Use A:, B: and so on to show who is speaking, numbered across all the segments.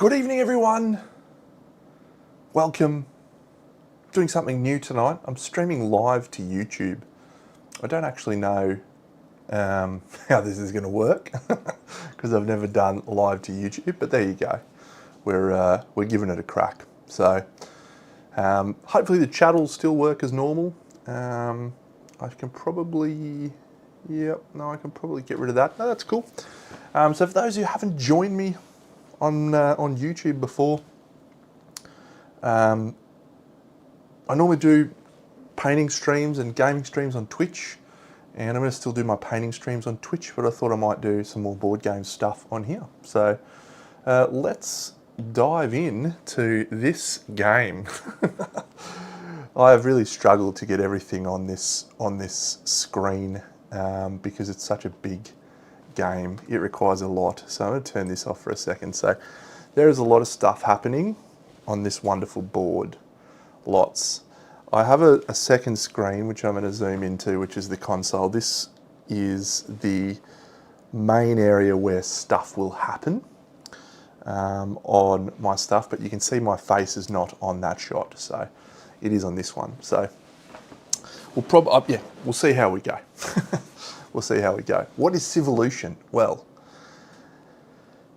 A: Good evening, everyone. Welcome. Doing something new tonight. I'm streaming live to YouTube. I don't actually know how this is going to work because I've never done live to YouTube, but there you go. We're giving it a crack. So hopefully the chat will still work as normal. I can probably, I can probably get rid of that. No, that's cool. So for those who haven't joined me on YouTube before, I normally do painting streams and gaming streams on Twitch, and I'm going to still do my painting streams on Twitch, but I thought I might do some more board game stuff on here. So let's dive in to this game. I have really struggled to get everything on this screen because it's such a big game. It requires a lot. So I'm going to turn this off for a second. So there is a lot of stuff happening on this wonderful board. Lots. I have a second screen which I'm going to zoom into, which is the console. This is the main area where stuff will happen on my stuff, but you can see my face is not on that shot, so it is on this one. So we'll probably, we'll see how we go. We'll see how we go. What is Civolution? Well,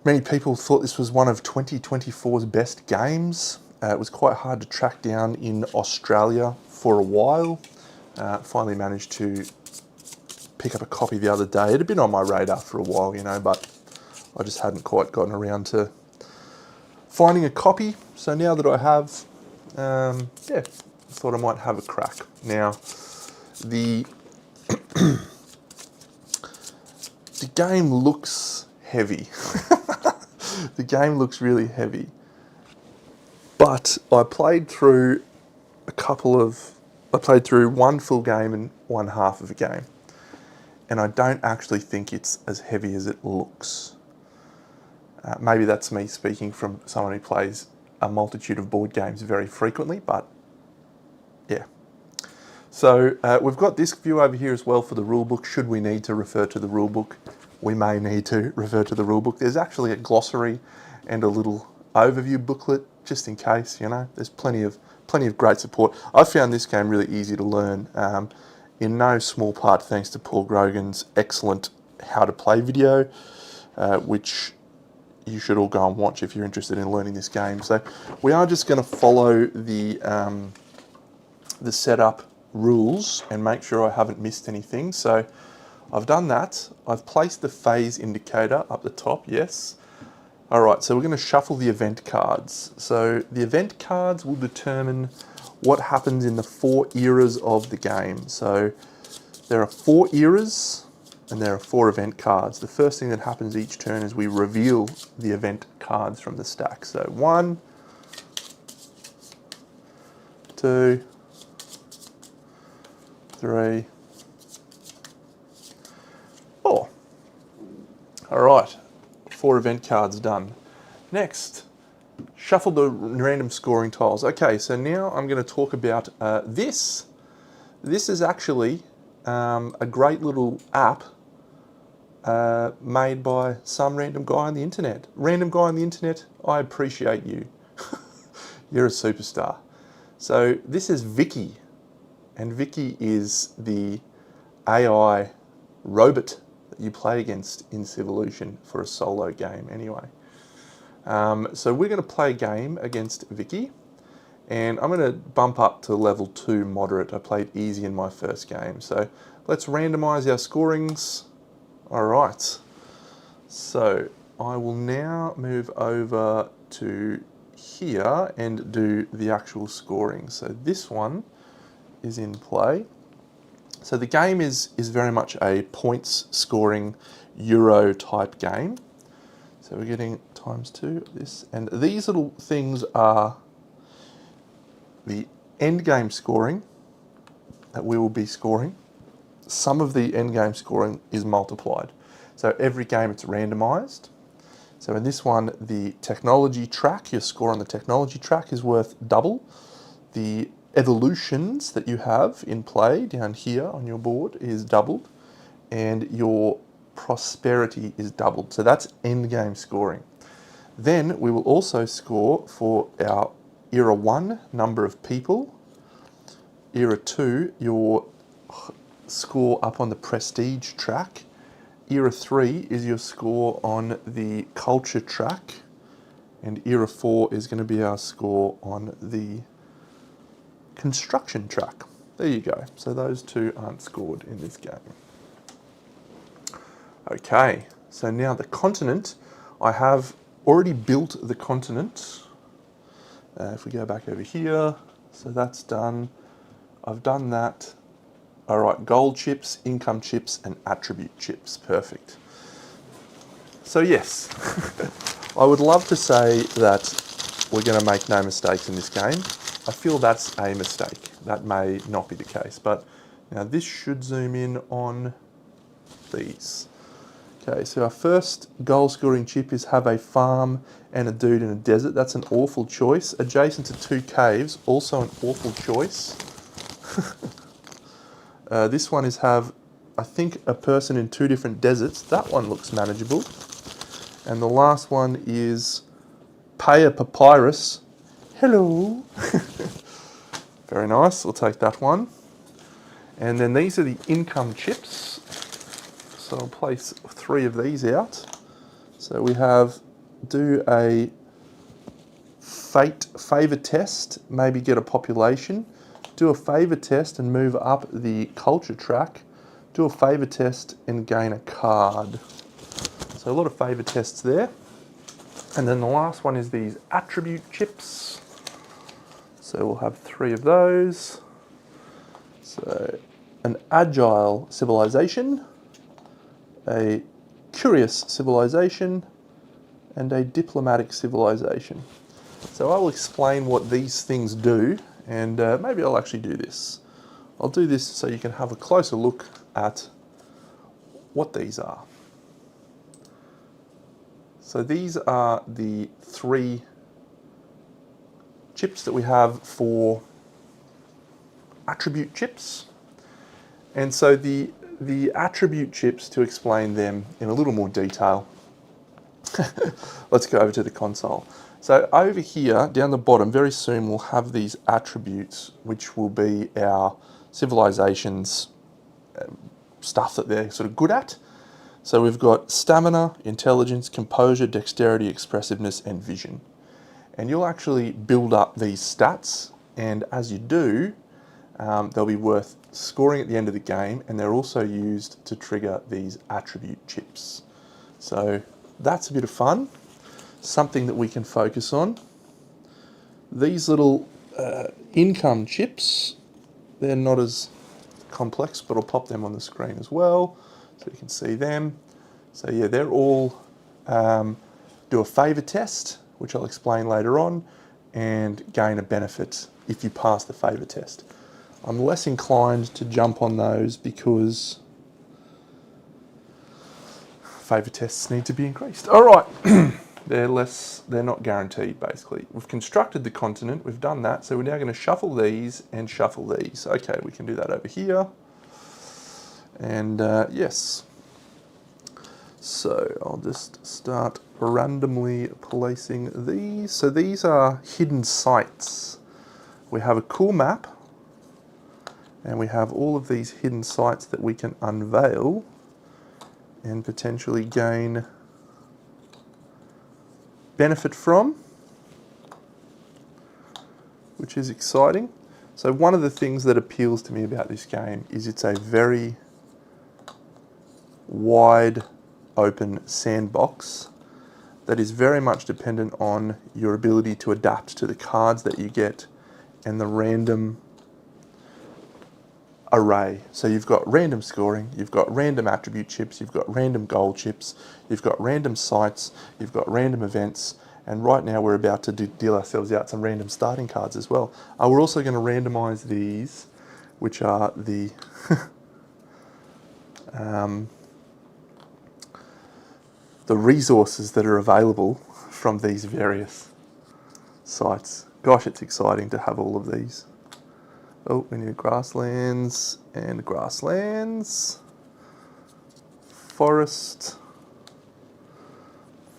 A: many people thought this was one of 2024's best games. It was quite hard to track down in Australia for a while. Finally managed to pick up a copy the other day. It had been on my radar for a while, you know, but I just hadn't quite gotten around to finding a copy. So now that I have, I thought I might have a crack. Now, the game looks heavy. The game looks really heavy. But I played through one full game and one half of a game. And I don't actually think it's as heavy as it looks. Maybe that's me speaking from someone who plays a multitude of board games very frequently, but yeah. So we've got this view over here as well for the rulebook. Should we need to refer to the rulebook, we may need to refer to the rulebook. There's actually a glossary and a little overview booklet, just in case, you know. There's plenty of great support. I found this game really easy to learn, in no small part thanks to Paul Grogan's excellent how to play video, which you should all go and watch if you're interested in learning this game. So we are just going to follow the setup rules and make sure I haven't missed anything. So I've done that. I've placed the phase indicator up the top, yes. All right, so we're going to shuffle the event cards. So the event cards will determine what happens in the 4 eras of the game. So there are 4 eras and there are 4 event cards. The first thing that happens each turn is we reveal the event cards from the stack. So 1, 2, 3, 4. All right. 4 event cards done. Next, shuffle the random scoring tiles. Okay, so now I'm going to talk about this. This is actually a great little app made by some random guy on the internet. Random guy on the internet, I appreciate you. You're a superstar. So this is Vicky, and Vicky is the AI robot you play against in Civolution for a solo game anyway. So we're going to play a game against Vicky, and I'm going to bump up to level 2 moderate. I played easy in my first game. So let's randomize our scorings. All right. So I will now move over to here and do the actual scoring. So this one is in play. So the game is very much a points scoring Euro type game. So we're getting ×2 of this. And these little things are the end game scoring that we will be scoring. Some of the end game scoring is multiplied. So every game it's randomized. So in this one, the technology track, your score on the technology track is worth double. The evolutions that you have in play down here on your board is doubled, and your prosperity is doubled. So that's end game scoring. Then we will also score for our Era 1 number of people. Era 2, your score up on the prestige track. Era 3 is your score on the culture track. And Era 4 is going to be our score on the construction track. There you go. So those two aren't scored in this game. Okay, so now the continent. I have already built the continent. If we go back over here, so that's done. I've done that. All right, gold chips, income chips, and attribute chips. Perfect. So yes, I would love to say that we're going to make no mistakes in this game. I feel that's a mistake. That may not be the case, but now this should zoom in on these. Okay, so our first goal scoring chip is have a farm and a dude in a desert. That's an awful choice. Adjacent to 2 caves, also an awful choice. This one is have, I think, a person in 2 different deserts. That one looks manageable. And the last one is pay a papyrus. Hello. Very nice, we'll take that one. And then these are the income chips. So I'll place 3 of these out. So we have do a favour test, maybe get a population. Do a favour test and move up the culture track. Do a favour test and gain a card. So a lot of favour tests there. And then the last one is these attribute chips. So we'll have 3 of those. So an agile civilization, a curious civilization, and a diplomatic civilization. So I'll explain what these things do, and maybe I'll actually do this. I'll do this so you can have a closer look at what these are. So these are the 3 chips that we have for attribute chips. And so the attribute chips, to explain them in a little more detail, let's go over to the console. So over here, down the bottom, very soon we'll have these attributes, which will be our civilization's stuff that they're sort of good at. So we've got stamina, intelligence, composure, dexterity, expressiveness, and vision. And you'll actually build up these stats, and as you do, they'll be worth scoring at the end of the game, and they're also used to trigger these attribute chips. So that's a bit of fun, something that we can focus on. These little income chips, they're not as complex, but I'll pop them on the screen as well so you can see them. So yeah, they're all do a favour test, which I'll explain later on, and gain a benefit if you pass the favour test. I'm less inclined to jump on those because favour tests need to be increased. All right, they're not guaranteed basically. We've constructed the continent, we've done that, so we're now going to shuffle these and shuffle these. Okay, we can do that over here. And yes. So I'll just start randomly placing these. So these are hidden sites. We have a cool map, and we have all of these hidden sites that we can unveil and potentially gain benefit from, which is exciting. So one of the things that appeals to me about this game is it's a very wide open sandbox that is very much dependent on your ability to adapt to the cards that you get and the random array. So you've got random scoring, you've got random attribute chips, you've got random goal chips, you've got random sites, you've got random events, and right now we're about to deal ourselves out some random starting cards as well. We're also going to randomise these, which are the the resources that are available from these various sites. Gosh, it's exciting to have all of these. Oh, we need grasslands and grasslands. Forest.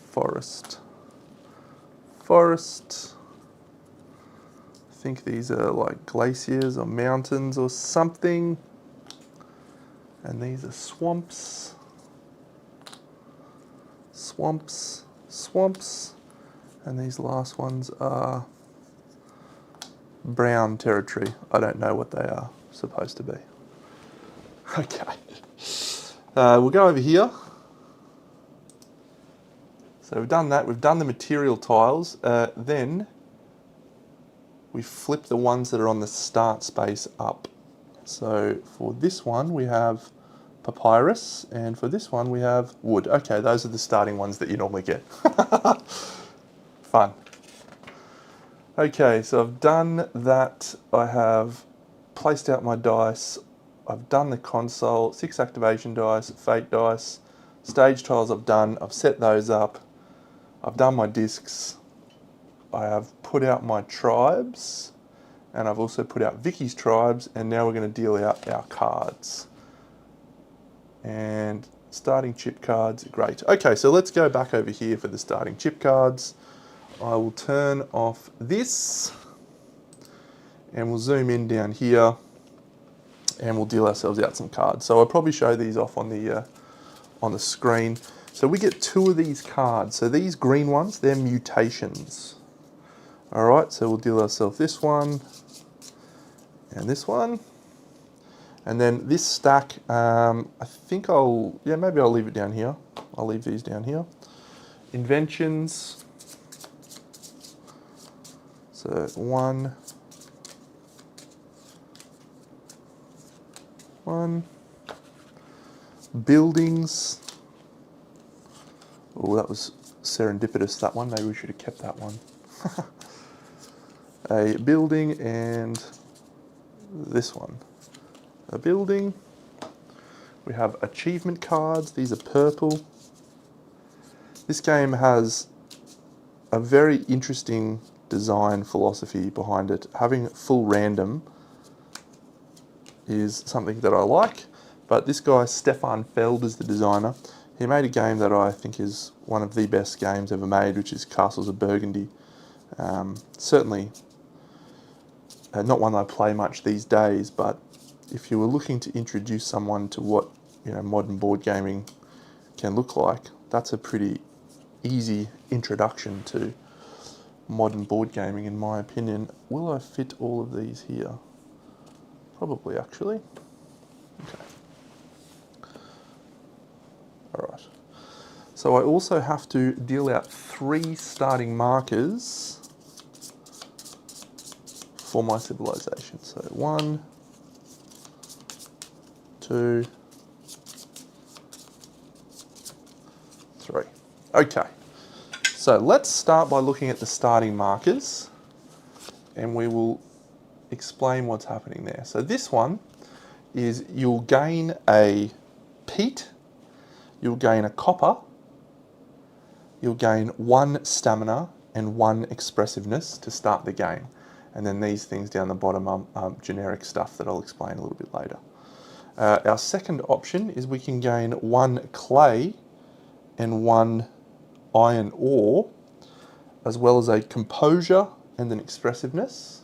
A: Forest. forest. I think these are like glaciers or mountains or something. And these are swamps. Swamps, swamps. And these last ones are brown territory. I don't know what they are supposed to be. Okay. We'll go over here. So we've done that. We've done the material tiles. Then we flip the ones that are on the start space up. So for this one we have papyrus, and for this one we have wood. Okay, those are the starting ones that you normally get. Fun. Okay, so I've done that. I have placed out my dice. I've done the console, 6 activation dice, fate dice, stage tiles I've done. I've set those up. I've done my discs. I have put out my tribes, and I've also put out Vicky's tribes, and now we're going to deal out our cards. And starting chip cards, great. Okay, so let's go back over here for the starting chip cards. I will turn off this, and we'll zoom in down here, and we'll deal ourselves out some cards. So I'll probably show these off on the screen. So we get 2 of these cards. So these green ones, they're mutations. All right, so we'll deal ourselves this one and this one. And then this stack, I think maybe I'll leave it down here. I'll leave these down here. Inventions. So 1. Buildings. Oh, that was serendipitous, that one. Maybe we should have kept that one. A building, and this one. A building. We have achievement cards. These are purple. This game has a very interesting design philosophy behind it. Having full random is something that I like, but this guy, Stefan Feld, is the designer. He made a game that I think is one of the best games ever made, which is Castles of Burgundy. Certainly not one that I play much these days, but if you were looking to introduce someone to what modern board gaming can look like, that's a pretty easy introduction to modern board gaming, in my opinion. Will I fit all of these here? Probably, actually. Okay. All right. So I also have to deal out 3 starting markers for my civilization. So 1, 2, 3. Okay. So let's start by looking at the starting markers, and we will explain what's happening there. So this one is you'll gain a peat, you'll gain a copper, you'll gain 1 stamina and 1 expressiveness to start the game. And then these things down the bottom are generic stuff that I'll explain a little bit later. Our second option is we can gain 1 clay and 1 iron ore, as well as a composure and an expressiveness.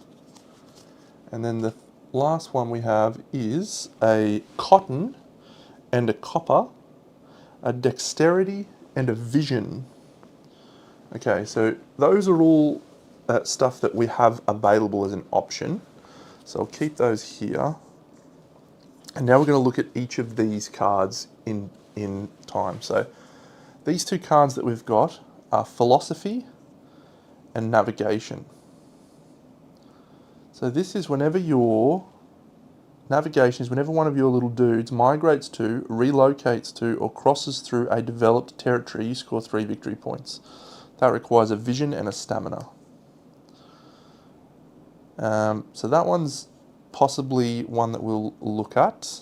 A: And then the last one we have is a cotton and a copper, a dexterity and a vision. Okay, so those are all stuff that we have available as an option. So I'll keep those here. And now we're going to look at each of these cards in time. So these 2 cards that we've got are philosophy and navigation. So this is whenever navigation is whenever one of your little dudes migrates to, relocates to, or crosses through a developed territory, you score 3 victory points. That requires a vision and a stamina. So that one's possibly one that we'll look at.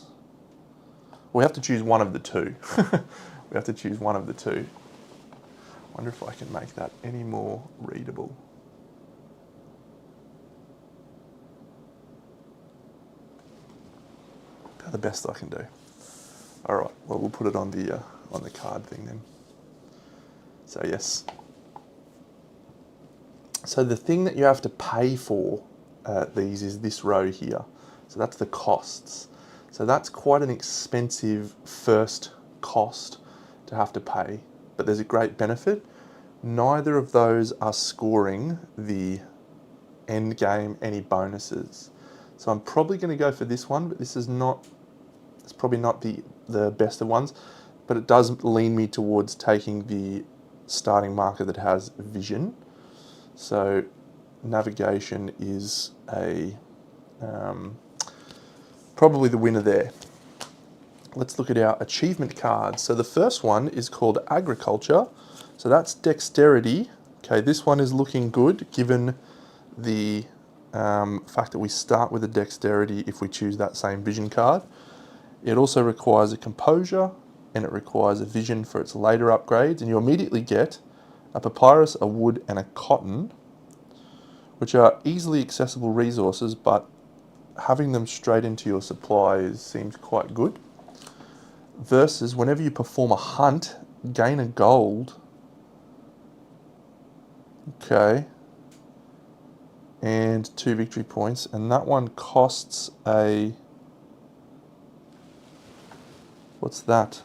A: We have to choose one of the 2. We have to choose one of the 2. I wonder if I can make that any more readable. About the best I can do. All right. Well, we'll put it on the card thing then. So yes. So the thing that you have to pay for these is this row here. So that's the costs. So that's quite an expensive first cost to have to pay, but there's a great benefit. Neither of those are scoring the end game any bonuses. So I'm probably going to go for this one, but it's probably not the best of ones, but it does lean me towards taking the starting marker that has vision. So navigation is probably the winner there. Let's look at our achievement cards. So the first one is called agriculture. So that's dexterity. Okay, this one is looking good given the fact that we start with a dexterity if we choose that same vision card. It also requires a composure and it requires a vision for its later upgrades, and you immediately get a papyrus, a wood and a cotton, which are easily accessible resources, but having them straight into your supplies seems quite good. Versus whenever you perform a hunt, gain a gold. Okay. And 2 victory points, and that one costs a... what's that?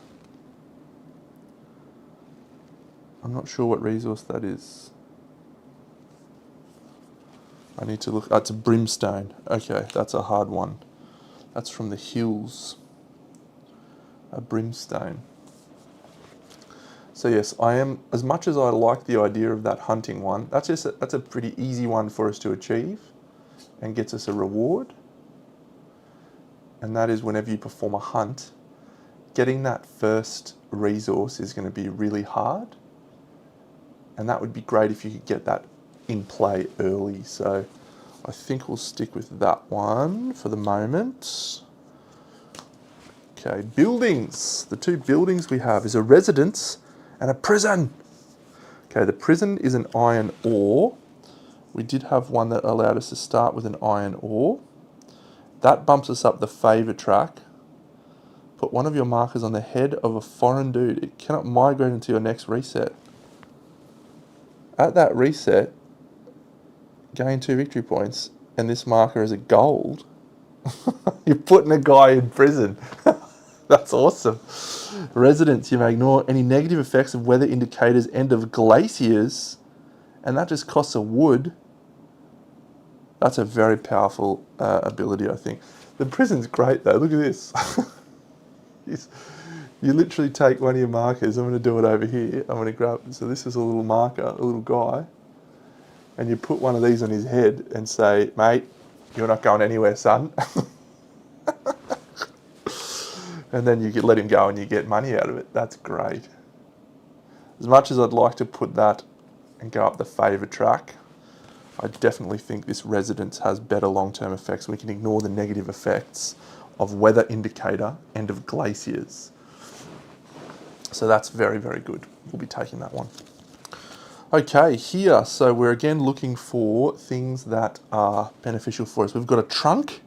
A: I'm not sure what resource that is. I need to look. It's a brimstone. Okay, that's a hard one. That's from the hills. A brimstone. So yes, I am, as much as I like the idea of that hunting one, that's a pretty easy one for us to achieve and gets us a reward. And that is whenever you perform a hunt, getting that first resource is going to be really hard. And that would be great if you could get that in play early. So I think we'll stick with that one for the moment. Okay, buildings. The 2 buildings we have is a residence and a prison. Okay, the prison is an iron ore. We did have one that allowed us to start with an iron ore. That bumps us up the favour track. Put one of your markers on the head of a foreign dude. It cannot migrate into your next reset. At that reset, gain 2 victory points, and this marker is a gold. You're putting a guy in prison. That's awesome. Residents, you may ignore any negative effects of weather indicators, end of glaciers, and that just costs a wood. That's a very powerful ability, I think. The prison's great though. Look at this. You literally take one of your markers. I'm going to do it over here. I'm going to grab. So this is a little marker, a little guy, and you put one of these on his head and say, "Mate, you're not going anywhere, son." And then you let him go and you get money out of it. That's great. As much as I'd like to put that and go up the favour track, I definitely think this residence has better long-term effects. We can ignore the negative effects of weather indicator, end of glaciers. So that's very, very good. We'll be taking that one. Okay, here, so we're again looking for things that are beneficial for us. We've got a trunk.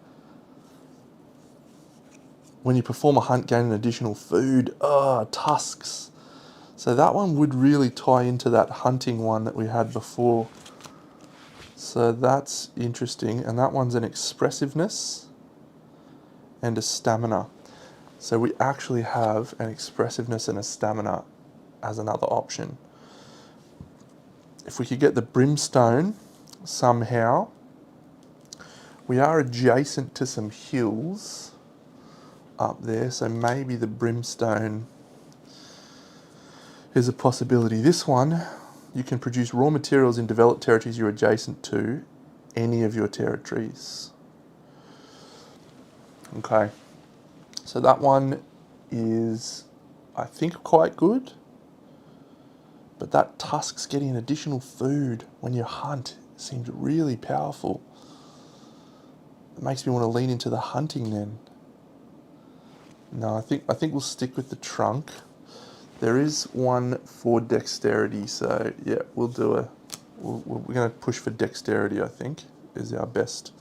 A: When you perform a hunt, gain an additional food. Tusks. So that one would really tie into that hunting one that we had before. So that's interesting. And that one's an expressiveness and a stamina. So we actually have an expressiveness and a stamina as another option. If we could get the brimstone somehow, we are adjacent to some hills up there, so maybe the brimstone is a possibility. This one, you can produce raw materials in developed territories you're adjacent to any of your territories. Okay, so that one is, I think, quite good. But that tusk's getting additional food when you hunt seems really powerful. It makes me want to lean into the hunting then. No, I think we'll stick with the trunk. There is one for dexterity, so yeah, we'll do we're going to push for dexterity, I think, is our best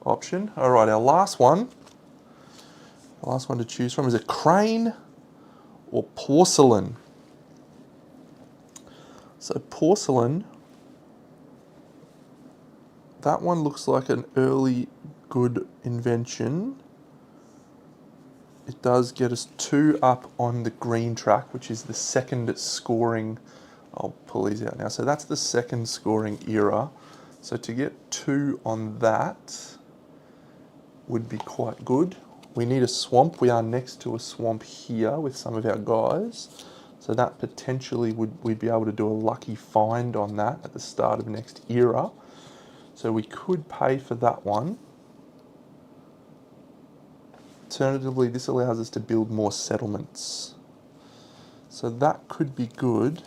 A: option. All right, our last one to choose from is a crane or porcelain. So porcelain that one looks like an early good invention. It does get us 2 up on the green track, which is the second scoring. I'll pull these out now. So that's the second scoring era. So to get 2 on that would be quite good. We need a swamp. We are next to a swamp here with some of our guys. So that potentially we'd be able to do a lucky find on that at the start of next era. So we could pay for that one. Alternatively, this allows us to build more settlements. So that could be good.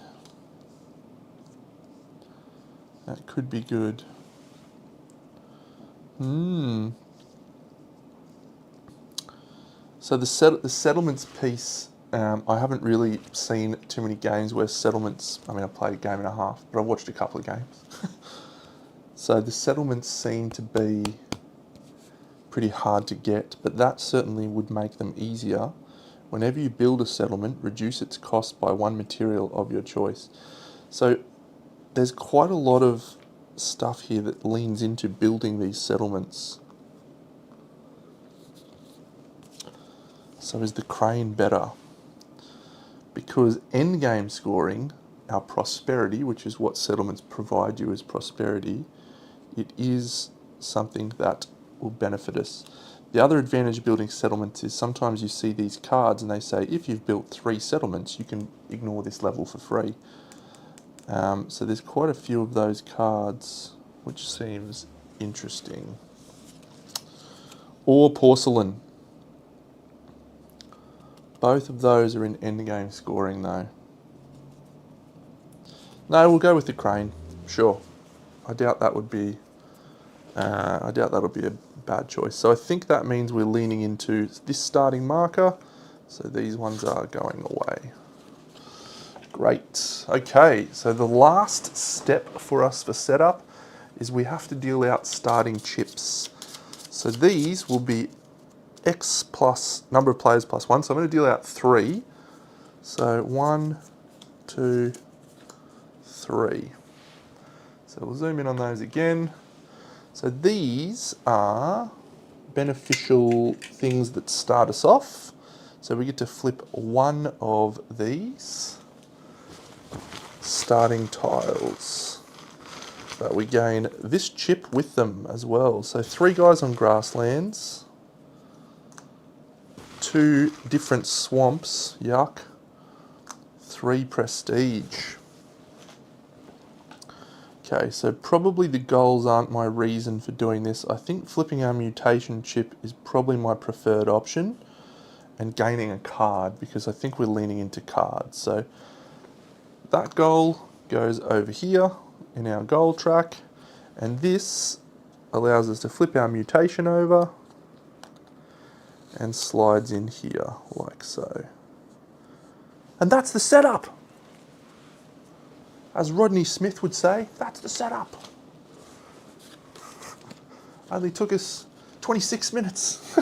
A: That could be good. So the settlements piece, I haven't really seen too many games where settlements, I mean, I played a game and a half, but I've watched a couple of games. So the settlements seem to be pretty hard to get, but that certainly would make them easier. Whenever you build a settlement, reduce its cost by 1 material of your choice. So there's quite a lot of stuff here that leans into building these settlements. So is the crane better? Because endgame scoring, our prosperity, which is what settlements provide you as prosperity, it is something that will benefit us. The other advantage of building settlements is sometimes you see these cards and they say if you've built 3 settlements you can ignore this level for free. So there's quite a few of those cards which seems interesting. Or porcelain. Both of those are in endgame scoring though. No, we'll go with the crane. Sure. I doubt that would be. I doubt that'll be a bad choice. So I think that means we're leaning into this starting marker. So these ones are going away. Great. Okay. So the last step for us for setup is we have to deal out starting chips. So these will be X plus number of players plus 1. So I'm going to deal out 3. So 1, 2, 3. So we'll zoom in on those again. So these are beneficial things that start us off. So we get to flip 1 of these starting tiles. But we gain this chip with them as well. So 3 guys on grasslands. 2 different swamps, yuck. 3 prestige. Okay, so probably the goals aren't my reason for doing this. I think flipping our mutation chip is probably my preferred option, and gaining a card, because I think we're leaning into cards. So that goal goes over here in our goal track, and this allows us to flip our mutation over and slides in here like so. And that's the setup. As Rodney Smith would say, that's the setup. Only took us 26 minutes.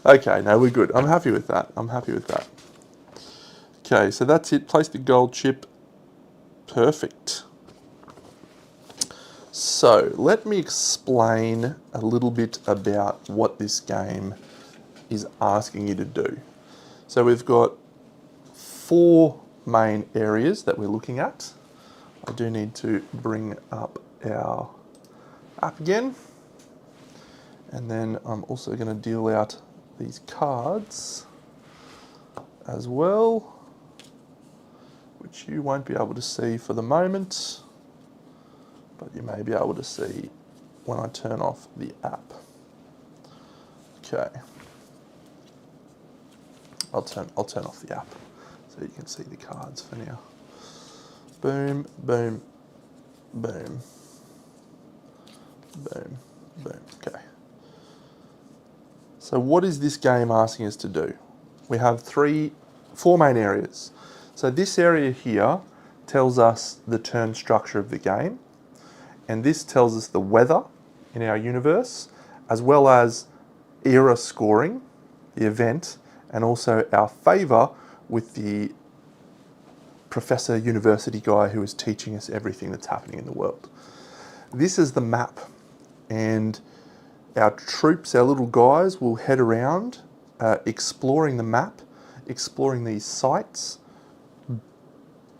A: Okay, no, we're good. I'm happy with that. I'm happy with that. Okay, so that's it. Place the gold chip. Perfect. So let me explain a little bit about what this game is asking you to do. So we've got 4 main areas that we're looking at. I do need to bring up our app again. And then I'm also going to deal out these cards as well, which you won't be able to see for the moment, but you may be able to see when I turn off the app. Okay. I'll turn off the app so you can see the cards for now. Boom, boom, boom, boom, boom. Okay. So what is this game asking us to do? We have 4 main areas. So this area here tells us the turn structure of the game, and this tells us the weather in our universe, as well as era scoring, the event, and also our favour with the professor university guy who is teaching us everything that's happening in the world. This is the map, and our troops, our little guys, will head around exploring the map, exploring these sites,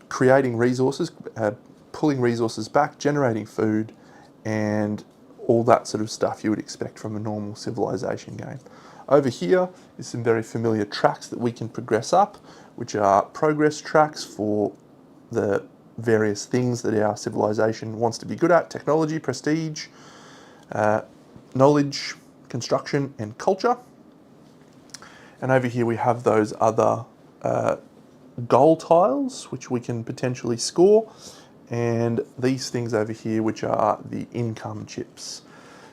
A: creating resources, pulling resources back, generating food, and all that sort of stuff you would expect from a normal civilization game. Over here is some very familiar tracks that we can progress up, which are progress tracks for the various things that our civilization wants to be good at: technology, prestige, knowledge, construction, and culture. And over here we have those other goal tiles, which we can potentially score, and these things over here, which are the income chips.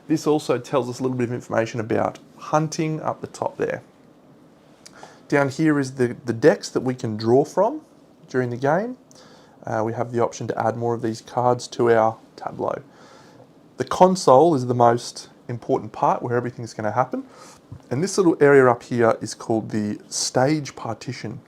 A: This also tells us a little bit of information about hunting up the top there. Down here is the decks that we can draw from during the game. We have the option to add more of these cards to our tableau. The console is the most important part where everything's going to happen. And this little area up here is called the stage partition.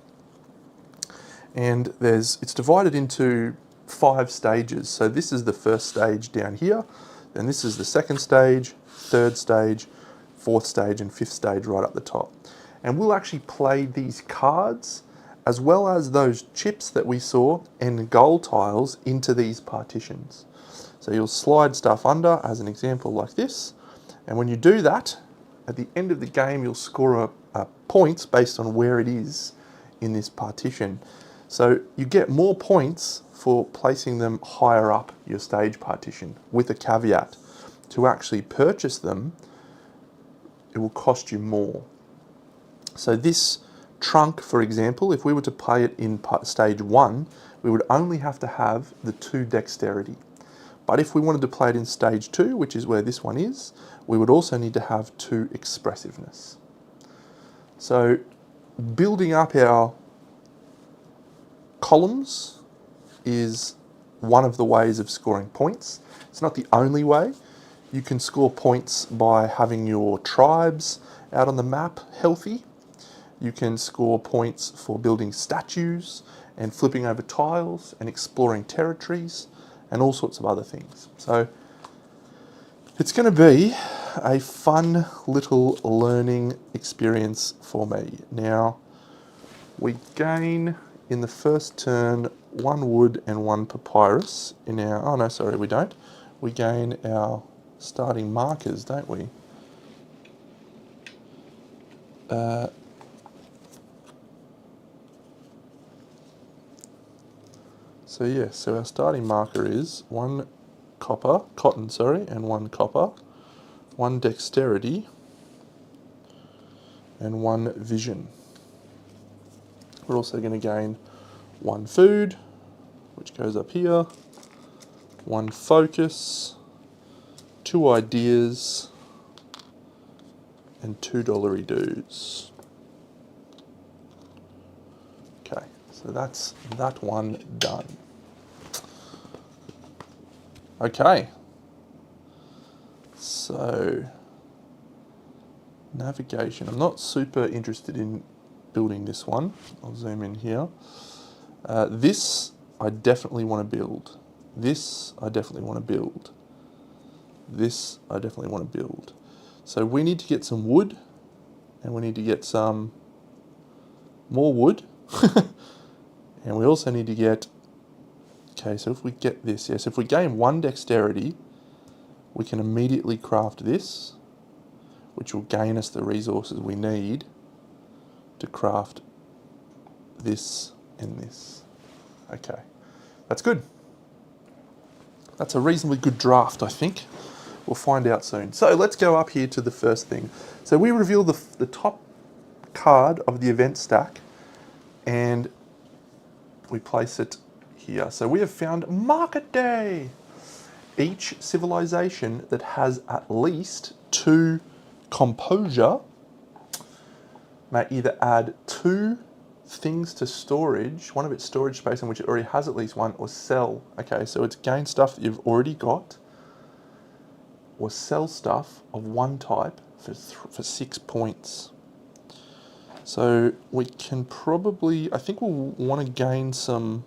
A: And it's divided into 5 stages. So this is the first stage down here. Then this is the second stage, third stage, fourth stage, and fifth stage right up the top. And we'll actually play these cards as well as those chips that we saw and goal tiles into these partitions. So you'll slide stuff under, as an example, like this. And when you do that, at the end of the game, you'll score points based on where it is in this partition. So you get more points for placing them higher up your stage partition, with a caveat: to actually purchase them, it will cost you more. So this trunk, for example, if we were to play it in stage 1, we would only have to have the 2 dexterity. But if we wanted to play it in stage 2, which is where this one is, we would also need to have 2 expressiveness. So building up our columns is one of the ways of scoring points. It's not the only way. You can score points by having your tribes out on the map healthy. You can score points for building statues and flipping over tiles and exploring territories and all sorts of other things. So it's going to be a fun little learning experience for me. Now, we gain in the first turn 1 wood and 1 papyrus in our... Oh no, sorry, we don't. We gain our starting markers, don't we? So yeah, so our starting marker is 1 cotton, and 1 copper, 1 dexterity, and 1 vision. We're also going to gain 1 food, which goes up here, 1 focus, 2 ideas, and 2 dollary dues. Okay, so that's that one done. Okay, so navigation. I'm not super interested in building this one. I'll zoom in here. This I definitely want to build. This I definitely want to build. This I definitely want to build. So we need to get some wood, and we need to get some more wood. And we also need to get... Okay, so if we get this, yes, if we gain 1 dexterity, we can immediately craft this, which will gain us the resources we need to craft this and this. Okay, that's good. That's a reasonably good draft, I think. We'll find out soon. So let's go up here to the first thing. So we reveal the top card of the event stack, and we place it here. So we have found Market Day. Each civilization that has at least 2 composure may either add 2 things to storage, one of its storage space in which it already has at least 1, or sell. Okay, so it's gain stuff that you've already got, or sell stuff of 1 type for 6 points. So we can probably, I think we'll want to gain some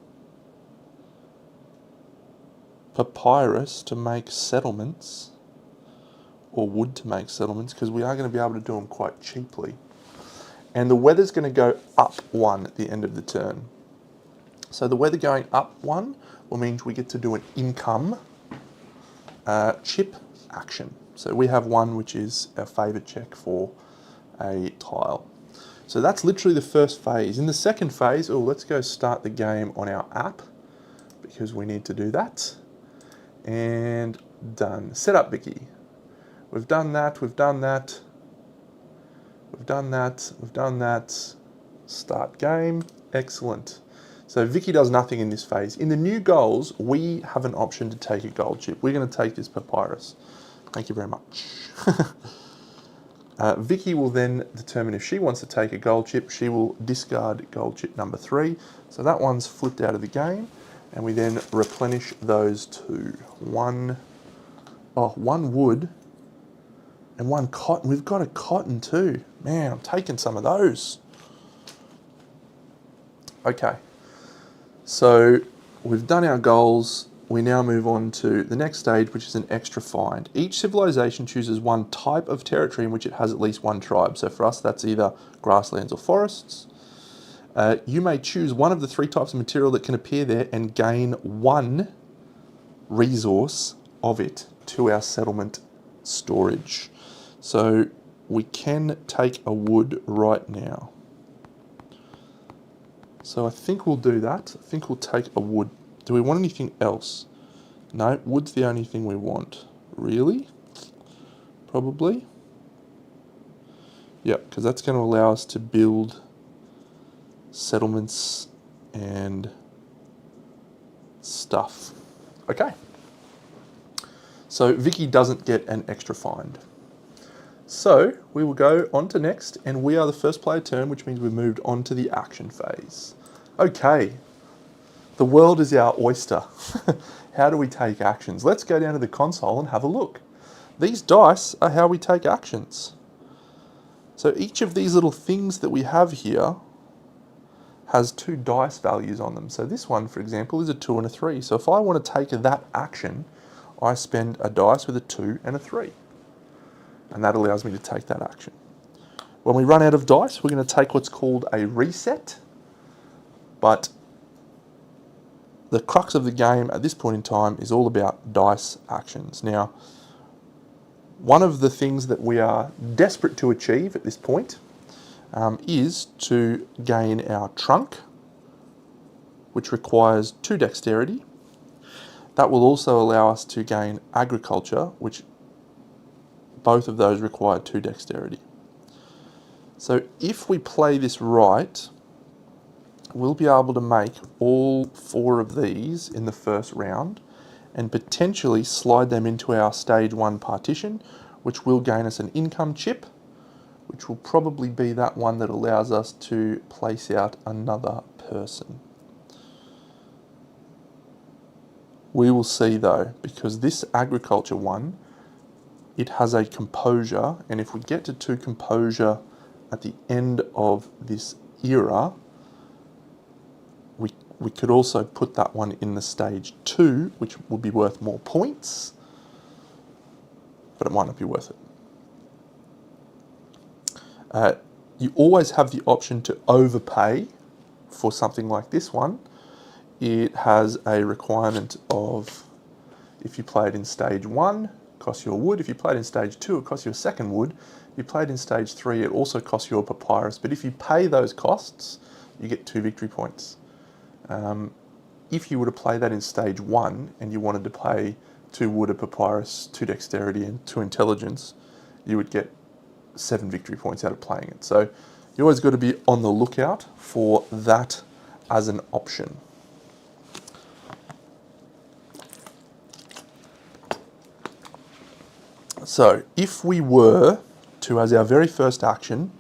A: papyrus to make settlements, or wood to make settlements, because we are going to be able to do them quite cheaply. And the weather's going to go up 1 at the end of the turn. So the weather going up 1 will mean we get to do an income chip action. So we have 1, which is our favour check for a tile. So that's literally the first phase. In the second phase, let's go start the game on our app, because we need to do that. And done. Set up Vicky. We've done that, we've done that. We've done that, we've done that. Start game. Excellent. So Vicky does nothing in this phase. In the new goals, we have an option to take a gold chip. We're going to take this papyrus. Thank you very much. Vicky will then determine if she wants to take a gold chip. She will discard gold chip number 3. So that one's flipped out of the game. And we then replenish those 2. One wood and 1 cotton. We've got a cotton too. Man, I'm taking some of those. Okay. So we've done our goals. We now move on to the next stage, which is an extra find. Each civilization chooses 1 type of territory in which it has at least 1 tribe. So for us, that's either grasslands or forests. You may choose one of the 3 types of material that can appear there and gain 1 resource of it to our settlement storage. So we can take a wood right now. So I think we'll do that. I think we'll take a wood. Do we want anything else? No, wood's the only thing we want. Really? Probably. Yep, because that's going to allow us to build settlements and stuff. Okay. So Vicky doesn't get an extra find. So we will go on to next, and we are the first player turn, which means we've moved on to the action phase. Okay, the world is our oyster. How do we take actions? Let's go down to the console and have a look. These dice are how we take actions. So each of these little things that we have here has 2 dice values on them. So this one, for example, is a 2 and a 3. So if I want to take that action, I spend a dice with a 2 and a 3. And that allows me to take that action. When we run out of dice, we're going to take what's called a reset. But the crux of the game at this point in time is all about dice actions. Now, one of the things that we are desperate to achieve at this point is to gain our trunk, which requires 2 dexterity. That will also allow us to gain agriculture, which both of those require 2 dexterity. So if we play this right, we'll be able to make all 4 of these in the first round and potentially slide them into our stage 1 partition, which will gain us an income chip, which will probably be that one that allows us to place out another person. We will see though, because this agriculture one, it has a composure, and if we get to 2 composure at the end of this era, we could also put that one in the stage 2, which would be worth more points, but it might not be worth it. You always have the option to overpay for something like this one. It has a requirement of, if you play it in stage 1, it costs you a wood. If you play it in stage 2, it costs you a second wood. If you play it in stage 3, it also costs you a papyrus. But if you pay those costs, you get 2 victory points. If you were to play that in stage 1 and you wanted to pay 2 wood, a papyrus, 2 dexterity and 2 intelligence, you would get 7 victory points out of playing it. So you always got to be on the lookout for that as an option. So if we were to, as our very first action,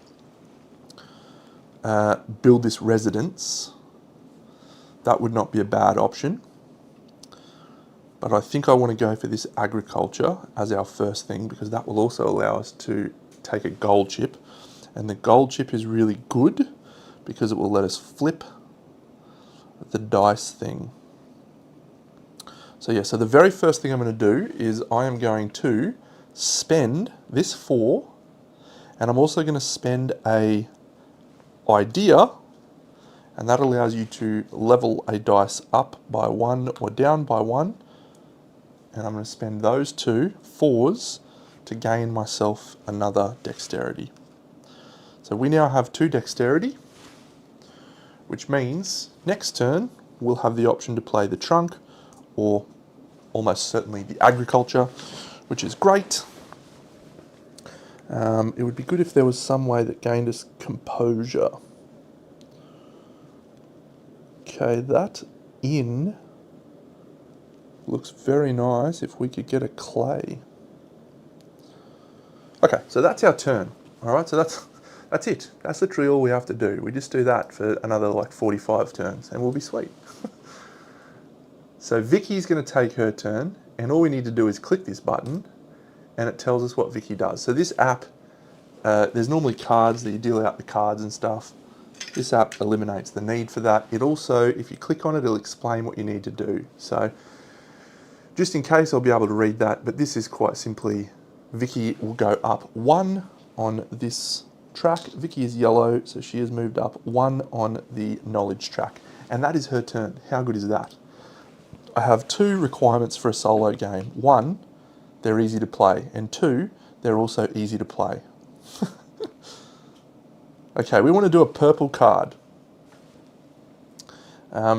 A: build this residence, that would not be a bad option. But I think I want to go for this agriculture as our first thing, because that will also allow us to take a gold chip. And the gold chip is really good because it will let us flip the dice thing. So yeah, so the very first thing I'm going to do is I am going to spend this 4, and I'm also going to spend a idea, and that allows you to level a dice up by 1 or down by 1. And I'm going to spend those 2 4s to gain myself another dexterity. So we now have 2 dexterity, which means next turn we'll have the option to play the trunk, or almost certainly the agriculture, which is great. It would be good if there was some way that gained us composure. Okay, that in looks very nice if we could get a clay. Okay, so that's our turn. All right, so that's it. That's literally all we have to do. We just do that for another like 45 turns and we'll be sweet. So Vicky's going to take her turn, and all we need to do is click this button and it tells us what Vicky does. So this app, there's normally cards that you deal out the cards and stuff. This app eliminates the need for that. It also, if you click on it, it'll explain what you need to do. So just in case, I'll be able to read that, but this is quite simply, Vicky will go up 1 on this track. Vicky is yellow, so she has moved up 1 on the knowledge track. And that is her turn. How good is that? I have 2 requirements for a solo game. 1, they're easy to play, and 2, they're also easy to play. Okay, we want to do a purple card.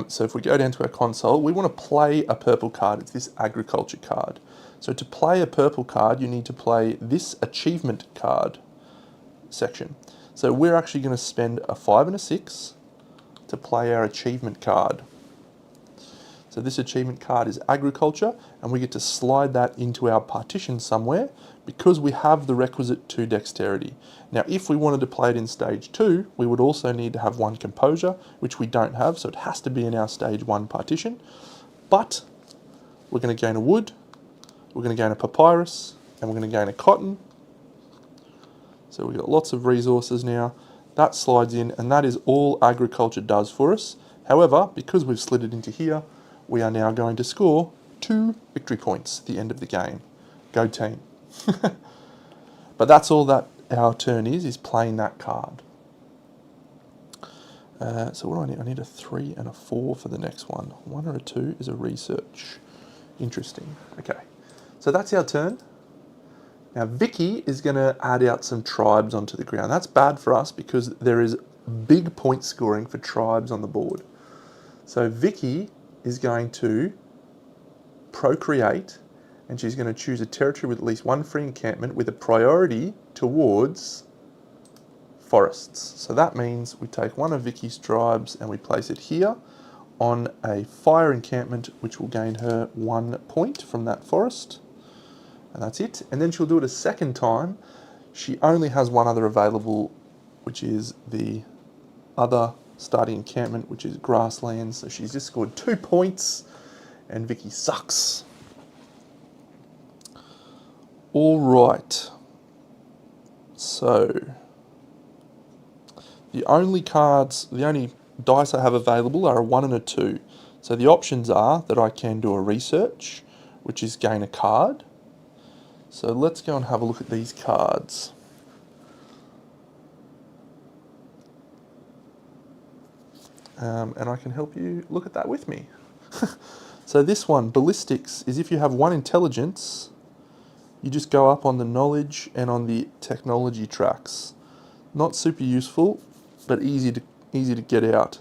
A: So if we go down to our console, we want to play a purple card. It's this agriculture card. So to play a purple card, you need to play this achievement card section. So we're actually going to spend a 5 and a 6 to play our achievement card. So this achievement card is agriculture, and we get to slide that into our partition somewhere because we have the requisite 2 dexterity. Now, if we wanted to play it in stage 2, we would also need to have 1 composure, which we don't have, so it has to be in our stage 1 partition. But we're going to gain a wood, we're going to gain a papyrus, and we're going to gain a cotton. So we've got lots of resources now. That slides in, and that is all agriculture does for us. However, because we've slid it into here, we are now going to score 2 victory points at the end of the game. Go team. But that's all that our turn is playing that card. So what do I need? I need a 3 and a 4 for the next one. 1 or a 2 is a research. Interesting. Okay, so that's our turn. Now Vicky is going to add out some tribes onto the ground. That's bad for us because there is big point scoring for tribes on the board. So Vicky is going to procreate, and she's going to choose a territory with at least 1 free encampment with a priority towards forests. So that means we take one of Vicky's tribes and we place it here on a fire encampment, which will gain her 1 point from that forest. And that's it. And then she'll do it a second time. She only has 1 other available, which is the other starting encampment, which is grasslands. So she's just scored 2 points, and Vicky sucks. All right. So the only dice I have available are a 1 and a 2. So the options are that I can do a research, which is gain a card. So let's go and have a look at these cards. And I can help you look at that with me. So this one, ballistics, is if you have 1 intelligence, you just go up on the knowledge and on the technology tracks. Not super useful, but easy to get out.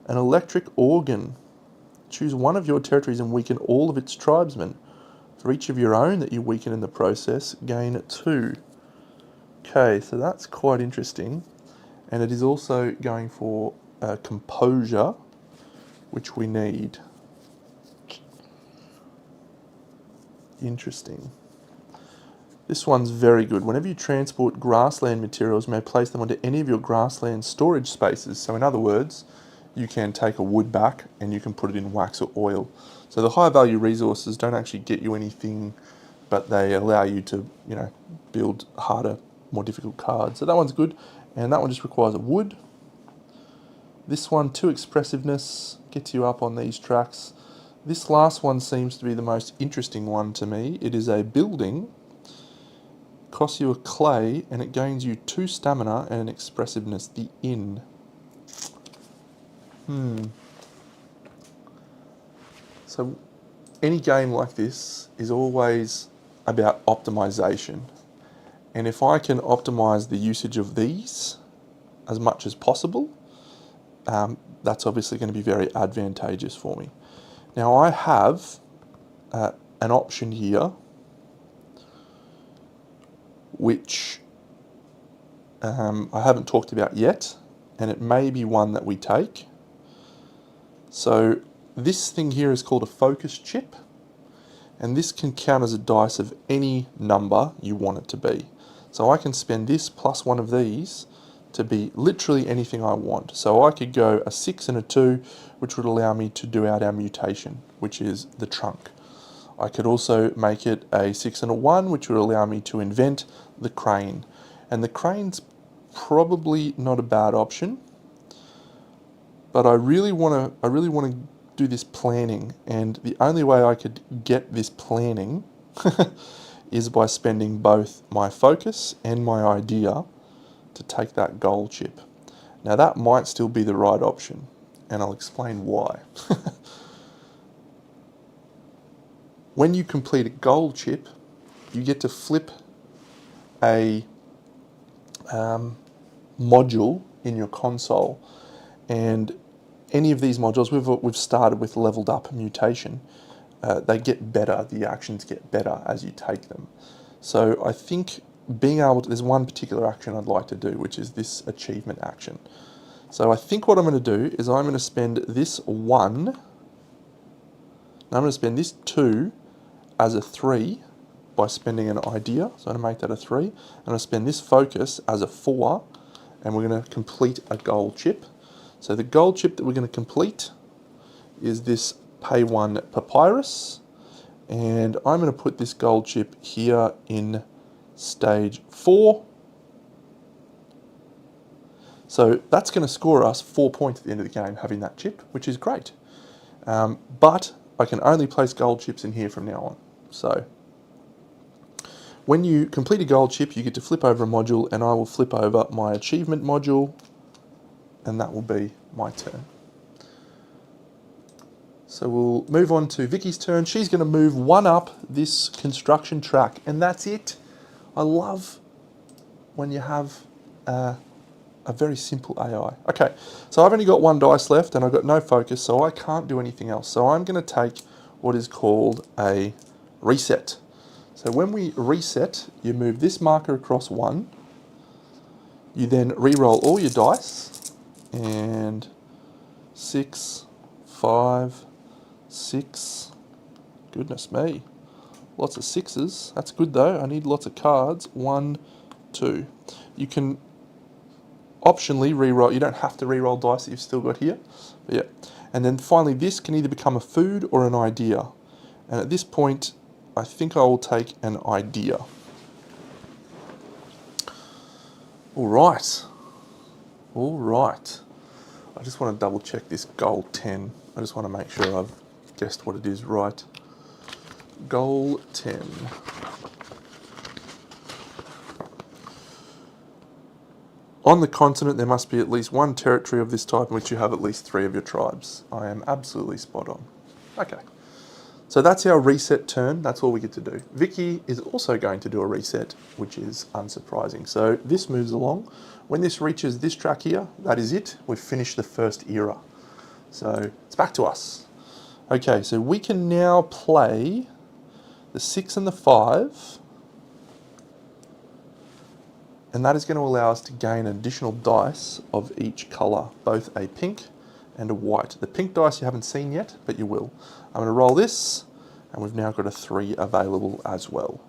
A: An electric organ. Choose 1 of your territories and weaken all of its tribesmen. For each of your own that you weaken in the process, gain 2. Okay, so that's quite interesting. And it is also going for composure, which we need. Interesting. This one's very good. Whenever you transport grassland materials, you may place them onto any of your grassland storage spaces. So in other words, you can take a wood back and you can put it in wax or oil. So the high value resources don't actually get you anything, but they allow you to, build harder, more difficult cards. So that one's good. And that one just requires a wood. This one, 2 expressiveness, gets you up on these tracks. This last one seems to be the most interesting one to me. It is a building, costs you a clay, and it gains you 2 stamina and an expressiveness, the inn. So any game like this is always about optimization. And if I can optimize the usage of these as much as possible, that's obviously going to be very advantageous for me. Now I have an option here which I haven't talked about yet, and it may be one that we take. So this thing here is called a focus chip, and this can count as a dice of any number you want it to be. So I can spend this plus one of these to be literally anything I want. So I could go a 6 and a 2, which would allow me to do out our mutation, which is the trunk. I could also make it a 6 and a 1, which would allow me to invent the crane. And the crane's probably not a bad option, but I really want to do this planning, and the only way I could get this planning is by spending both my focus and my idea to take that gold chip. Now that might still be the right option, and I'll explain why. When you complete a gold chip, you get to flip a module in your console, and any of these modules, we've started with leveled up mutation, they get better, the actions get better as you take them. So I think being able to, there's one particular action I'd like to do, which is this achievement action. So I think what I'm going to do is I'm going to spend this 1, and I'm going to spend this 2 as a 3 by spending an idea, so I'm going to make that a 3. I'm going to spend this focus as a 4, and we're going to complete a gold chip. So the gold chip that we're going to complete is this Pay 1 Papyrus, and I'm going to put this gold chip here in stage 4. So that's going to score us 4 points at the end of the game, having that chip, which is great. But I can only place gold chips in here from now on. So when you complete a gold chip, you get to flip over a module, and I will flip over my achievement module, and that will be my turn. So we'll move on to Vicky's turn. She's going to move 1 up this construction track, and that's it. I love when you have a very simple AI. Okay, so I've only got 1 dice left, and I've got no focus, so I can't do anything else. So I'm going to take what is called a reset. So when we reset, you move this marker across 1. You then re-roll all your dice, and 6, 5, 6, goodness me, lots of 6s, that's good though, I need lots of cards, 1, 2. You can optionally re-roll, you don't have to re-roll dice that you've still got here, but yeah. And then finally this can either become a food or an idea, and at this point I think I will take an idea. Alright. Alright, I just want to double check this goal 10. I just want to make sure I've guessed what it is right. Goal 10. On the continent, there must be at least 1 territory of this type in which you have at least 3 of your tribes. I am absolutely spot on. Okay, so that's our reset turn. That's all we get to do. Vicky is also going to do a reset, which is unsurprising. So this moves along. When this reaches this track here, that is it. We've finished the first era. So it's back to us. Okay, so we can now play the 6 and the 5. And that is going to allow us to gain additional dice of each colour, both a pink and a white. The pink dice you haven't seen yet, but you will. I'm going to roll this, and we've now got a 3 available as well.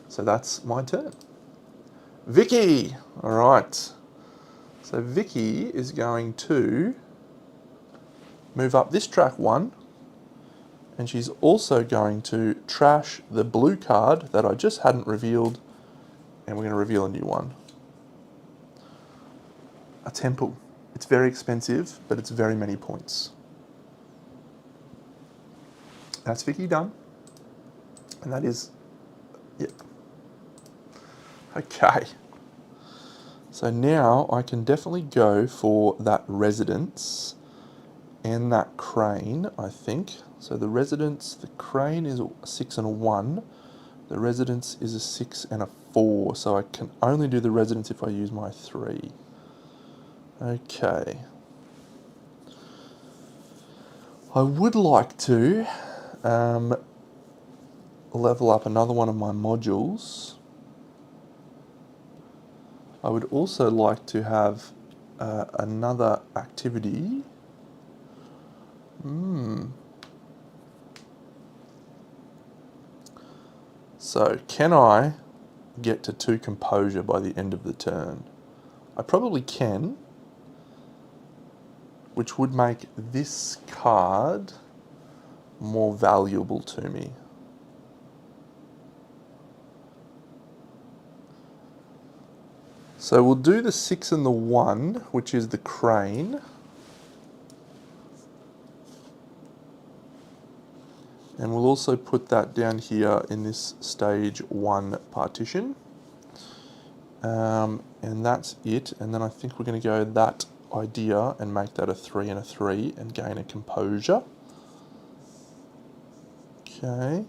A: So that's my turn. Vicky! Alright. So Vicky is going to move up this track 1, and she's also going to trash the blue card that I just hadn't revealed, and we're going to reveal a new one. A temple. It's very expensive, but it's very many points. That's Vicky done. And that is, yep. Okay. So now I can definitely go for that residence and that crane, I think. So the residence, the crane is a 6 and a 1. The residence is a 6 and a 4. So I can only do the residence if I use my 3. Okay. I would like to level up another one of my modules. I would also like to have another activity. So can I get to 2 composure by the end of the turn? I probably can, which would make this card more valuable to me. So we'll do the 6 and the 1, which is the crane. And we'll also put that down here in this stage 1 partition. And that's it. And then I think we're going to go that idea and make that a 3 and a 3 and gain a composure. Okay.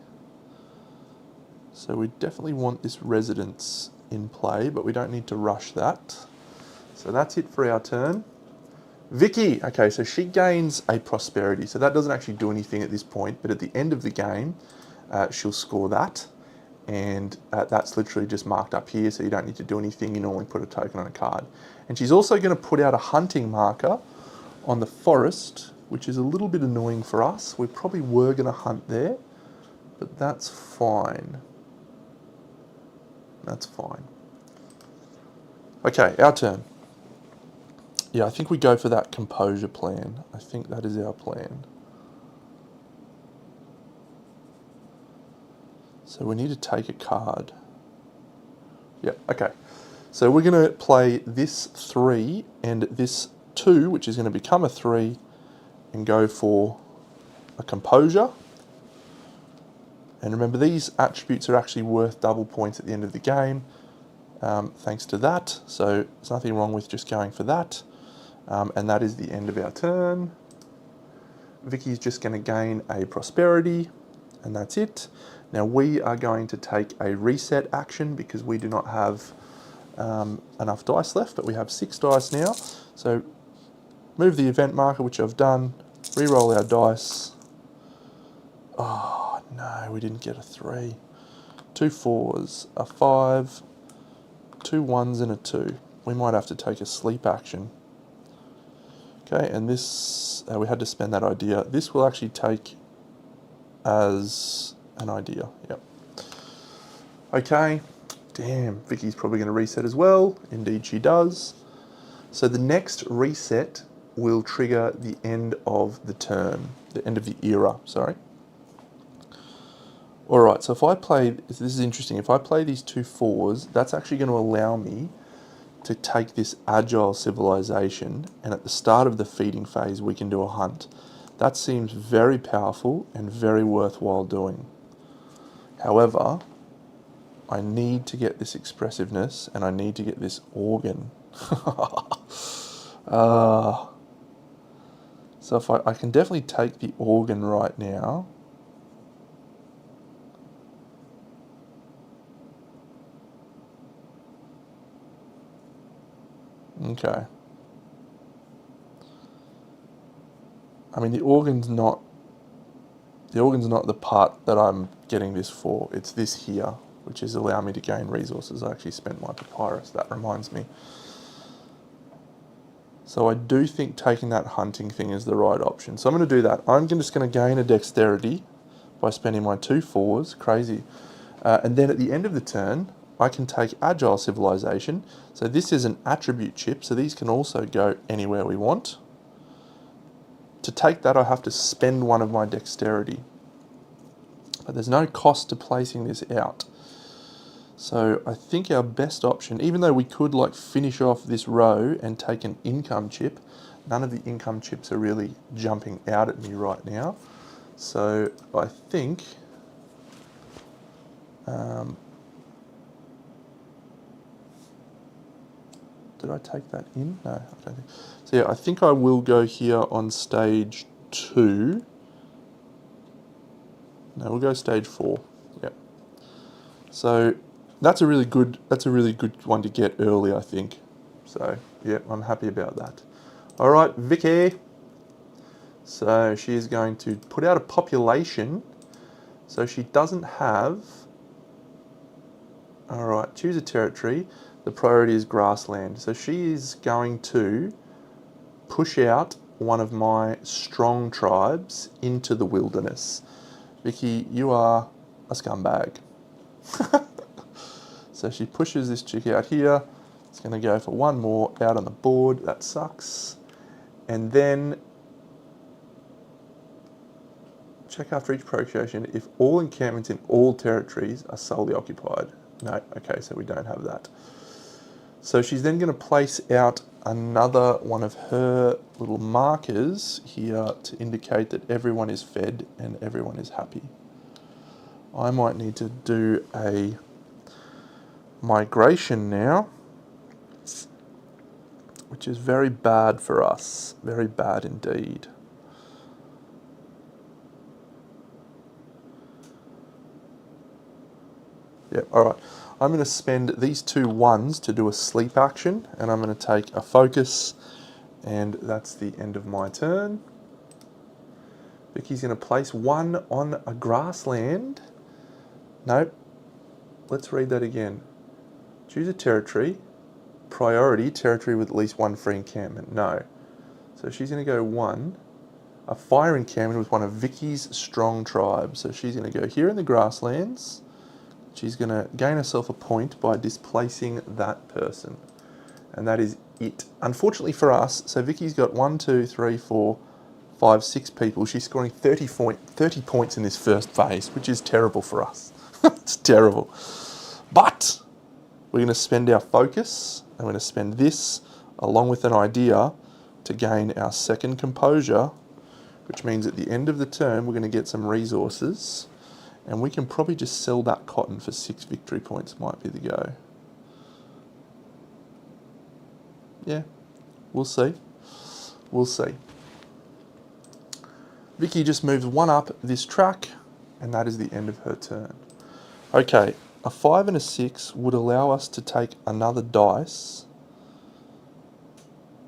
A: So we definitely want this residence in play, but we don't need to rush that. So that's it for our turn. Vicky, okay, so she gains a prosperity. So that doesn't actually do anything at this point, but at the end of the game, she'll score that. And that's literally just marked up here, so you don't need to do anything. You normally put a token on a card. And she's also going to put out a hunting marker on the forest, which is a little bit annoying for us. We probably were going to hunt there, but that's fine. That's fine. Okay, our turn. Yeah, I think we go for that composure plan. I think that is our plan. So we need to take a card. Yeah, okay. So we're going to play this 3 and this 2, which is going to become a 3, and go for a composure. And remember, these attributes are actually worth double points at the end of the game, thanks to that. So there's nothing wrong with just going for that. And that is the end of our turn. Vicky's just going to gain a prosperity, and that's it. Now we are going to take a reset action because we do not have enough dice left, but we have 6 dice now. So move the event marker, which I've done, re-roll our dice. Oh no, we didn't get a 3. 2 4s, a 5, 2 1s and a 2. We might have to take a sleep action. Okay, and this, we had to spend that idea. This will actually take as an idea, yep. Okay, damn, Vicky's probably going to reset as well. Indeed she does. So the next reset will trigger the end of the turn, the end of the era, sorry. Alright, so if I play, this is interesting, if I play these 2 4s, that's actually going to allow me to take this agile civilization, and at the start of the feeding phase we can do a hunt. That seems very powerful and very worthwhile doing. However, I need to get this expressiveness and I need to get this organ. So if I can definitely take the organ right now. Okay. I mean, the organ's not the part that I'm getting this for. It's this here, which is allowing me to gain resources. I actually spent my papyrus, that reminds me. So I do think taking that hunting thing is the right option. So I'm going to do that. I'm just going to gain a dexterity by spending my 2 4s, crazy. And then at the end of the turn, I can take Agile Civilization. So this is an attribute chip, so these can also go anywhere we want. To take that, I have to spend one of my dexterity. But there's no cost to placing this out. So I think our best option, even though we could like finish off this row and take an income chip, none of the income chips are really jumping out at me right now. So I think did I take that in? No, I don't think. So yeah, I think I will go here on stage 2. No, we'll go stage 4. Yeah. So that's a really good one to get early, I think. So yeah, I'm happy about that. All right, Vicky. So she is going to put out a population. So she doesn't have. All right, choose a territory. The priority is grassland. So she is going to push out one of my strong tribes into the wilderness. Vicky, you are a scumbag. So she pushes this chick out here. It's going to go for one more out on the board. That sucks. And then check after each procreation if all encampments in all territories are solely occupied. No, okay, so we don't have that. So she's then going to place out another one of her little markers here to indicate that everyone is fed and everyone is happy. I might need to do a migration now, which is very bad for us, very bad indeed. Yeah, all right. I'm going to spend these 2 1s to do a sleep action, and I'm going to take a focus, and that's the end of my turn. Vicky's going to place 1 on a grassland. Nope. Let's read that again. Choose a territory. Priority, territory with at least 1 free encampment. No. So she's going to go 1. A fire encampment with one of Vicky's strong tribes. So she's going to go here in the grasslands. She's going to gain herself a point by displacing that person. And that is it. Unfortunately for us, so Vicky's got 1, 2, 3, 4, 5, 6 people. She's scoring 30 points in this first phase, which is terrible for us. It's terrible. But we're going to spend our focus, and we're going to spend this along with an idea to gain our second composure, which means at the end of the turn we're going to get some resources, and we can probably just sell that cotton for 6 victory points, might be the go. Yeah, we'll see. We'll see. Vicky just moves 1 up this track, and that is the end of her turn. Okay, a 5 and a 6 would allow us to take another dice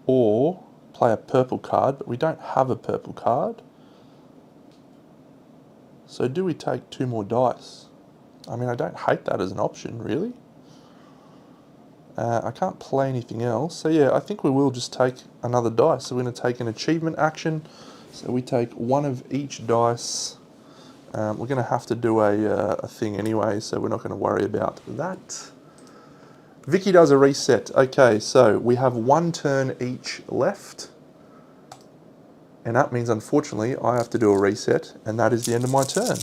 A: or play a purple card, but we don't have a purple card. So do we take 2 more dice? I mean, I don't hate that as an option, really. I can't play anything else. So yeah, I think we will just take another dice. So we're going to take an achievement action. So we take 1 of each dice. We're going to have to do a thing anyway, so we're not going to worry about that. Vicky does a reset. Okay, so we have 1 turn each left. And that means, unfortunately, I have to do a reset, and that is the end of my turn.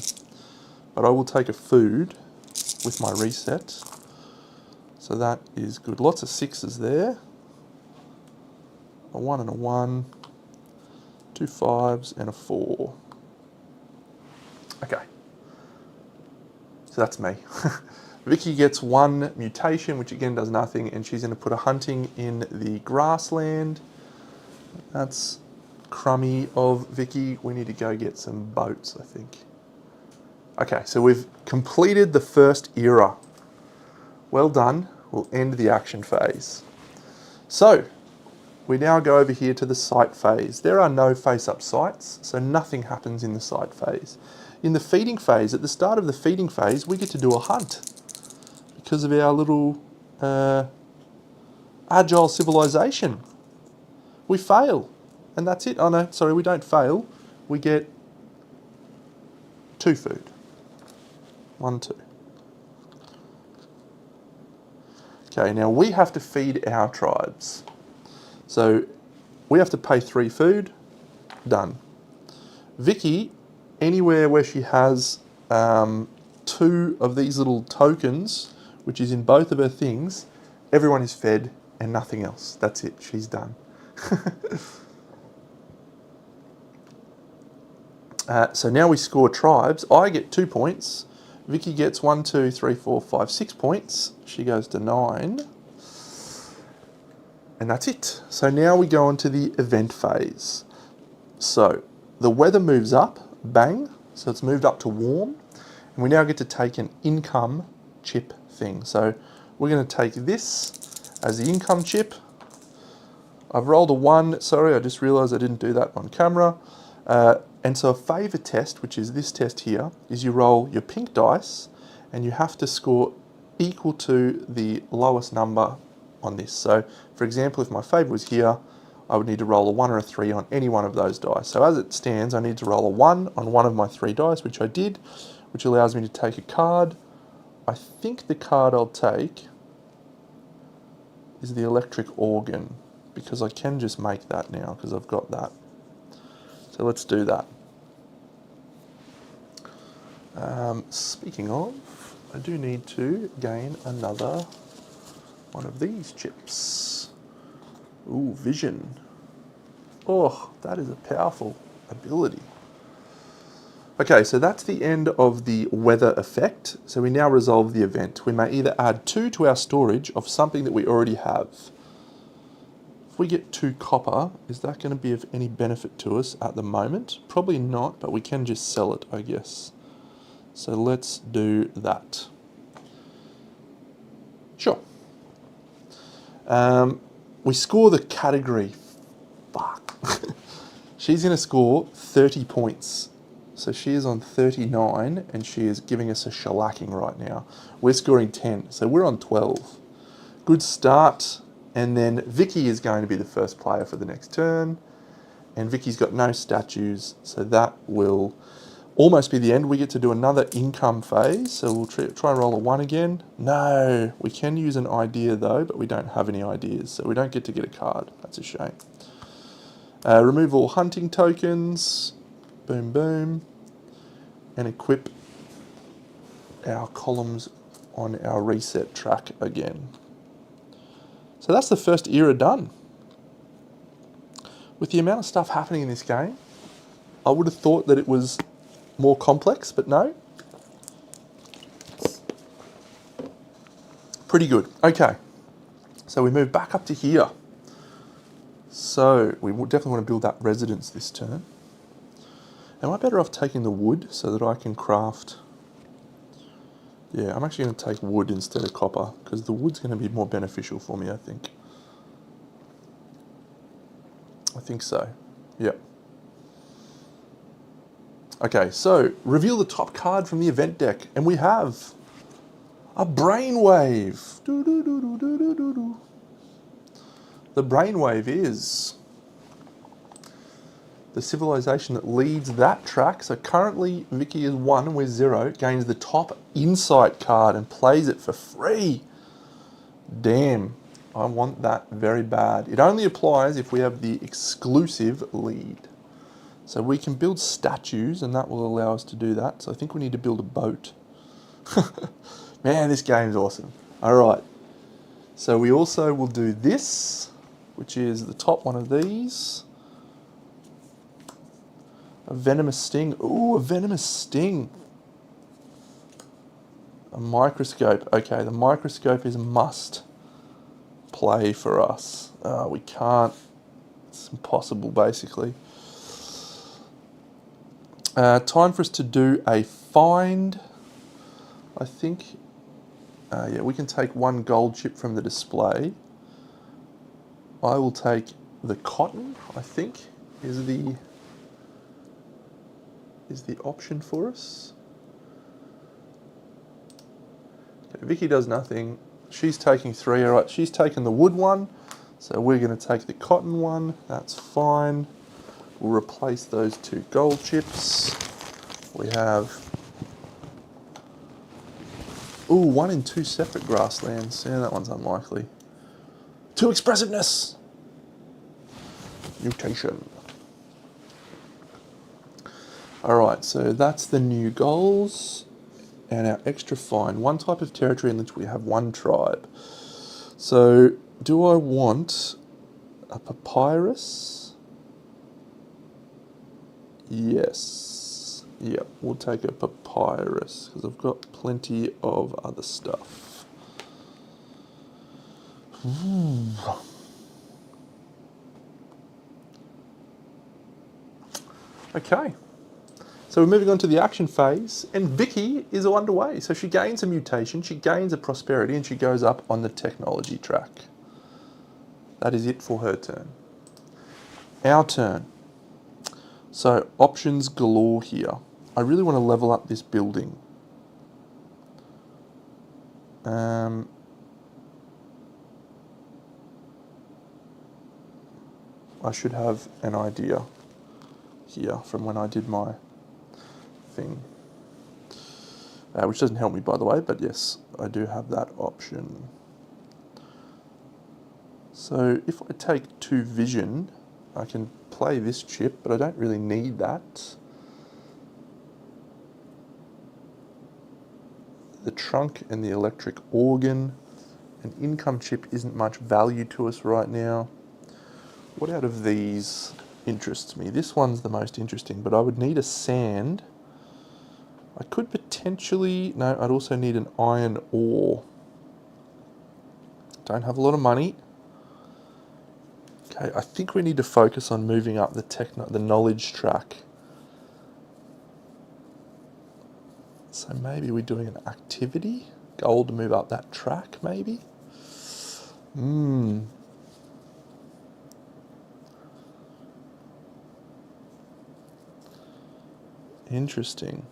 A: But I will take a food with my reset. So that is good. Lots of 6s there. A 1 and a 1. 2 5s and a 4. Okay. So that's me. Vicky gets 1 mutation, which again does nothing, and she's going to put a hunting in the grassland. That's crummy of Vicky. We need to go get some boats, I think. Okay, so we've completed the first era. Well done. We'll end the action phase. So, we now go over here to the site phase. There are no face-up sites, so nothing happens in the site phase. In the feeding phase, at the start of the feeding phase, we get to do a hunt because of our little agile civilization. We fail, and that's it. Oh no, sorry, we don't fail. We get 2 food. 1, 2. Okay, now we have to feed our tribes. So we have to pay 3 food. Done. Vicky, anywhere where she has 2 of these little tokens, which is in both of her things, everyone is fed and nothing else. That's it. She's done. So now we score tribes. I get 2 points. Vicky gets 1, 2, 3, 4, 5, 6 points. She goes to 9. And that's it. So now we go on to the event phase. So the weather moves up, bang. So it's moved up to warm. And we now get to take an income chip thing. So we're going to take this as the income chip. I've rolled a 1. Sorry, I just realised I didn't do that on camera. And so a favour test, which is this test here, is you roll your pink dice and you have to score equal to the lowest number on this. So, for example, if my favour was here, I would need to roll a 1 or a 3 on any one of those dice. So as it stands, I need to roll a 1 on one of my 3 dice, which I did, which allows me to take a card. I think the card I'll take is the electric organ, because I can just make that now, because I've got that. So let's do that. Speaking of, I do need to gain another one of these chips. Ooh, vision. Oh, that is a powerful ability. Okay, so that's the end of the weather effect. So we now resolve the event. We may either add 2 to our storage of something that we already have. If we get 2 copper, is that going to be of any benefit to us at the moment? Probably not, but we can just sell it, I guess. So let's do that. Sure. We score the category. Fuck. She's going to score 30 points. So she is on 39 and she is giving us a shellacking right now. We're scoring 10, so we're on 12. Good start. And then Vicky is going to be the first player for the next turn. And Vicky's got no statues, so that will almost be the end. We get to do another income phase, so we'll try and roll a 1 again. No, we can use an idea though, but we don't have any ideas, so we don't get to get a card. That's a shame. Remove all hunting tokens. Boom, boom. And equip our columns on our reset track again. So that's the first era done. With the amount of stuff happening in this game, I would have thought that it was more complex, but no. Pretty good. Okay, so we move back up to here. So we definitely want to build that residence this turn. Am I better off taking the wood so that I can craft? Yeah, I'm actually going to take wood instead of copper because the wood's going to be more beneficial for me, I think. I think so. Yep. Okay, so reveal the top card from the event deck, and we have a brainwave. The brainwave is the civilization that leads that track. So currently Vicky is 1 and we're 0, gains the top insight card and plays it for free. Damn, I want that very bad. It only applies if we have the exclusive lead. So we can build statues and that will allow us to do that. So I think we need to build a boat. Man, this game's awesome. All right. So we also will do this, which is the top one of these. A venomous sting. Ooh, a venomous sting. A microscope. Okay, the microscope is a must play for us. We can't. It's impossible, basically. Time for us to do a find. I think. Yeah, we can take 1 gold chip from the display. I will take the cotton, I think, is the option for us. Okay, Vicky does nothing. She's taking 3. All right, she's taken the wood one, so we're going to take the cotton one. That's fine. We'll replace those 2 gold chips. We have 1 in 2 separate grasslands. Yeah, that one's unlikely. 2 expressiveness. Mutation. Alright, so that's the new goals and our extra find. 1 type of territory in which we have 1 tribe. So, do I want a papyrus? Yes. Yep, we'll take a papyrus because I've got plenty of other stuff. Okay, so we're moving on to the action phase, and Vicky is underway. So she gains a mutation, she gains a prosperity, and she goes up on the technology track. That is it for her turn. Our turn. So options galore here. I really want to level up this building. I should have an idea here from when I did my thing. Which doesn't help me, by the way, but yes, I do have that option. So if I take 2 vision, I can play this chip, but I don't really need that. The trunk and the electric organ. An income chip isn't much value to us right now. What out of these interests me? This one's the most interesting, but I would need a sand. I could potentially... No, I'd also need an iron ore. Don't have a lot of money. Okay, I think we need to focus on moving up the knowledge track. So maybe we're doing an activity. Goal to move up that track, maybe? Interesting.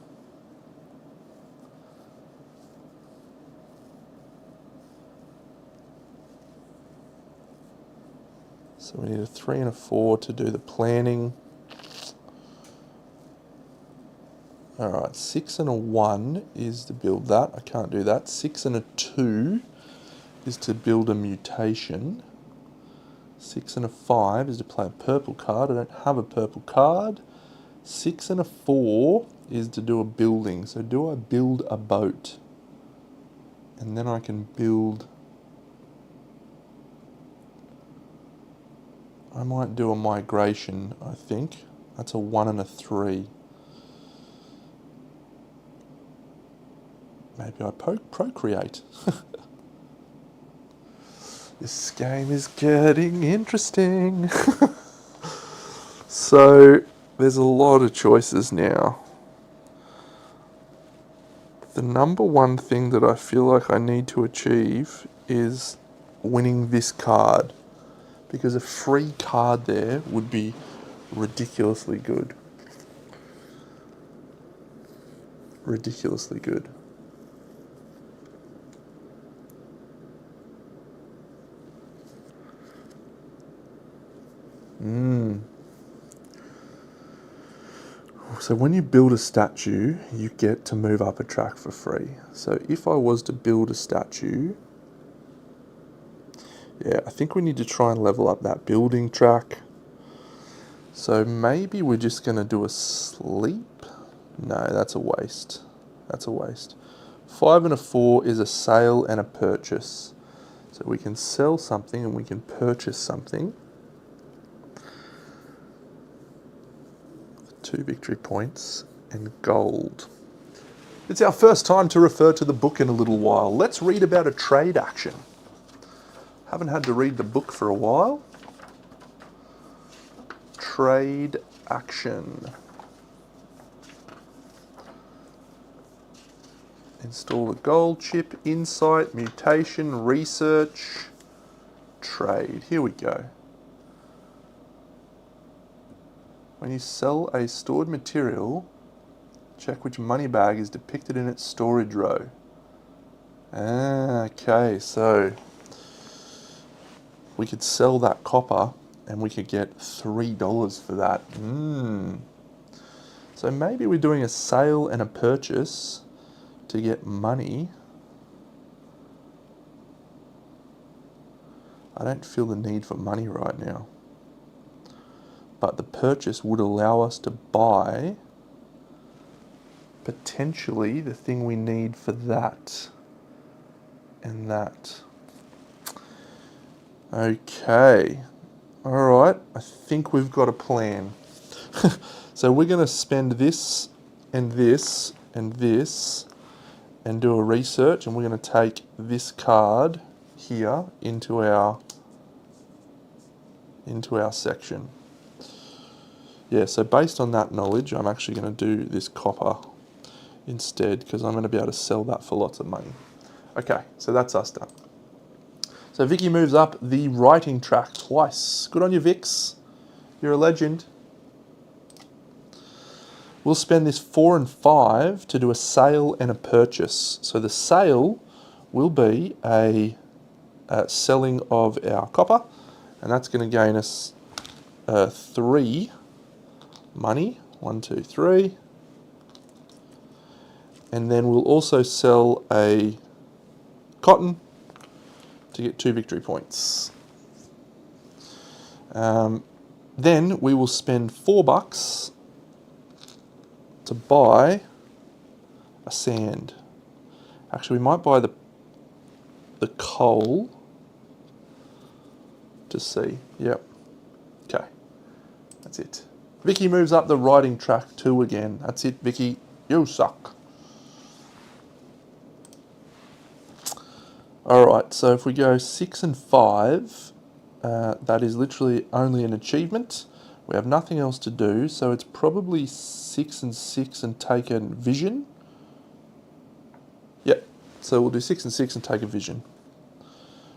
A: So we need a 3 and a 4 to do the planning. Alright, 6 and a 1 is to build that. I can't do that. 6 and a 2 is to build a mutation. 6 and a 5 is to play a purple card. I don't have a purple card. 6 and a 4 is to do a building. So do I build a boat? And then I can build... I might do a migration, I think. That's a 1 and a 3. Maybe I procreate. This game is getting interesting. So, there's a lot of choices now. The number one thing that I feel like I need to achieve is winning this card. Because a free card there would be ridiculously good. Ridiculously good. So when you build a statue, you get to move up a track for free. So if I was to build a statue... Yeah, I think we need to try and level up that building track. So maybe we're just going to do a sleep. No, that's a waste. That's a waste. 5 and a 4 is a sale and a purchase. So we can sell something and we can purchase something. 2 victory points and gold. It's our first time to refer to the book in a little while. Let's read about a trade action. Haven't had to read the book for a while. Trade action. Install a gold chip, insight, mutation, research, trade. Here we go. When you sell a stored material, check which money bag is depicted in its storage row. Okay, so we could sell that copper and we could get $3 for that. So maybe we're doing a sale and a purchase to get money. I don't feel the need for money right now. But the purchase would allow us to buy potentially the thing we need for that and that. Okay, alright, I think we've got a plan. So we're going to spend this and this and this and do a research, and we're going to take this card here into our section. Yeah, so based on that knowledge, I'm actually going to do this copper instead, because I'm going to be able to sell that for lots of money. Okay, so that's us done. So Vicky moves up the writing track twice. Good on you, Vix. You're a legend. We'll spend this 4 and 5 to do a sale and a purchase. So the sale will be a selling of our copper, and that's going to gain us 3 money. 1, 2, 3. And then we'll also sell a cotton to get 2 victory points. Then we will spend $4 to buy a sand. Actually, we might buy the coal to see. Yep. Okay. That's it. Vicky moves up the riding track 2 again. That's it, Vicky. You suck. Alright, so if we go 6 and 5, that is literally only an achievement. We have nothing else to do, so it's probably 6 and 6 and take a vision. Yep, so we'll do 6 and 6 and take a vision.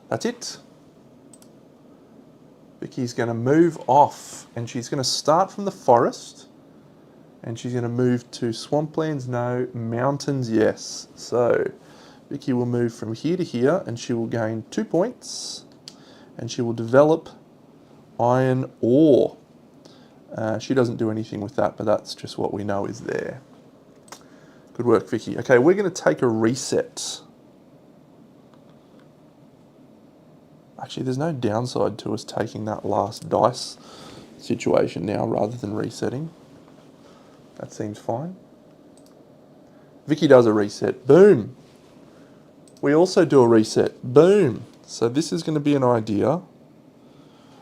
A: That's it. Vicky's going to move off, and she's going to start from the forest, and she's going to move to swamplands, no, mountains, yes. So Vicky will move from here to here, and she will gain 2 points, and she will develop iron ore. She doesn't do anything with that, but that's just what we know is there. Good work, Vicky. Okay, we're going to take a reset. Actually, there's no downside to us taking that last dice situation now rather than resetting. That seems fine. Vicky does a reset. Boom. We also do a reset. Boom. So this is going to be an idea.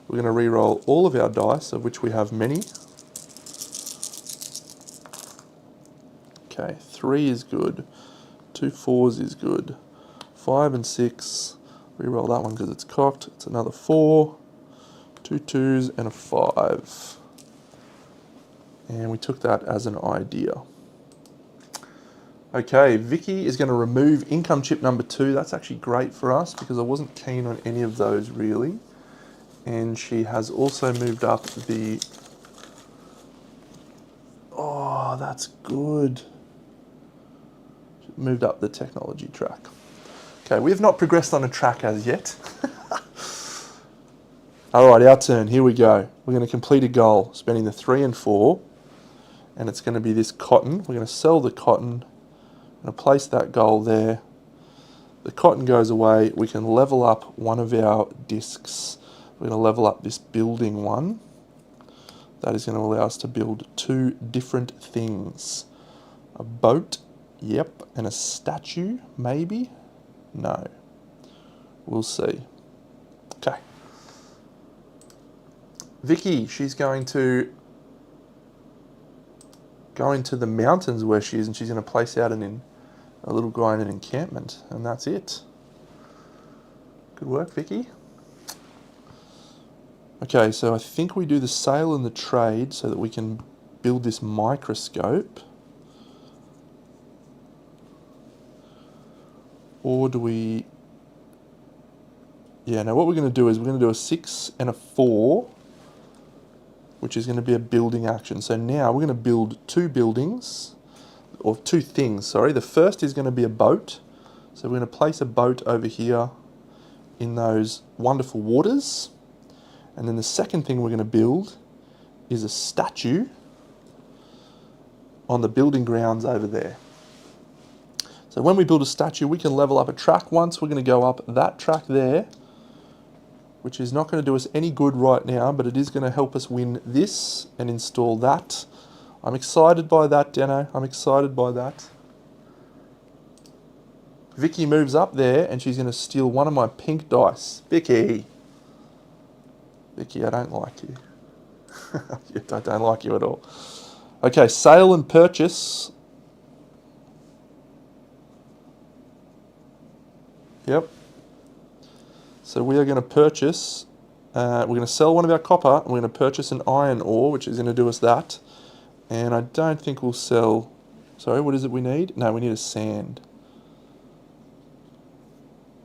A: We're going to re-roll all of our dice, of which we have many. Okay, 3 is good. 2 4s is good. 5 and 6. Re-roll that one because it's cocked. It's another 4. 2 2s and a 5. And we took that as an idea. Okay, Vicky is going to remove income chip number 2. That's actually great for us because I wasn't keen on any of those really. And she has also moved up the... Oh, that's good. She moved up the technology track. Okay, we have not progressed on a track as yet. Alright, our turn. Here we go. We're going to complete a goal, spending the 3 and 4. And it's going to be this cotton. We're going to sell the cotton. I'm going to place that goal there. The cotton goes away. We can level up one of our discs. We're going to level up this building one. That is going to allow us to build 2 different things. A boat, yep, and a statue, maybe? No. We'll see. Okay. Vicky, she's going to go into the mountains where she is, and she's going to place out a little guy in an encampment, and that's it. Good work, Vicky. Okay, so I think we do the sale and the trade so that we can build this microscope. Or do we... Yeah, no, what we're going to do is we're going to do a 6 and a 4, which is going to be a building action. So now we're going to build 2 buildings, or 2 things, sorry. The first is going to be a boat. So we're going to place a boat over here in those wonderful waters. And then the second thing we're going to build is a statue on the building grounds over there. So when we build a statue, we can level up a track once. We're going to go up that track there, which is not going to do us any good right now, but it is going to help us win this and install that. I'm excited by that, Deno. I'm excited by that. Vicky moves up there, and she's going to steal one of my pink dice. Vicky. Vicky, I don't like you. I don't like you at all. Okay, sale and purchase. So we are going to purchase, we're going to sell one of our copper, and we're going to purchase an iron ore, which is going to do us that. And I don't think we'll sell, sorry, what is it we need? No, we need a sand.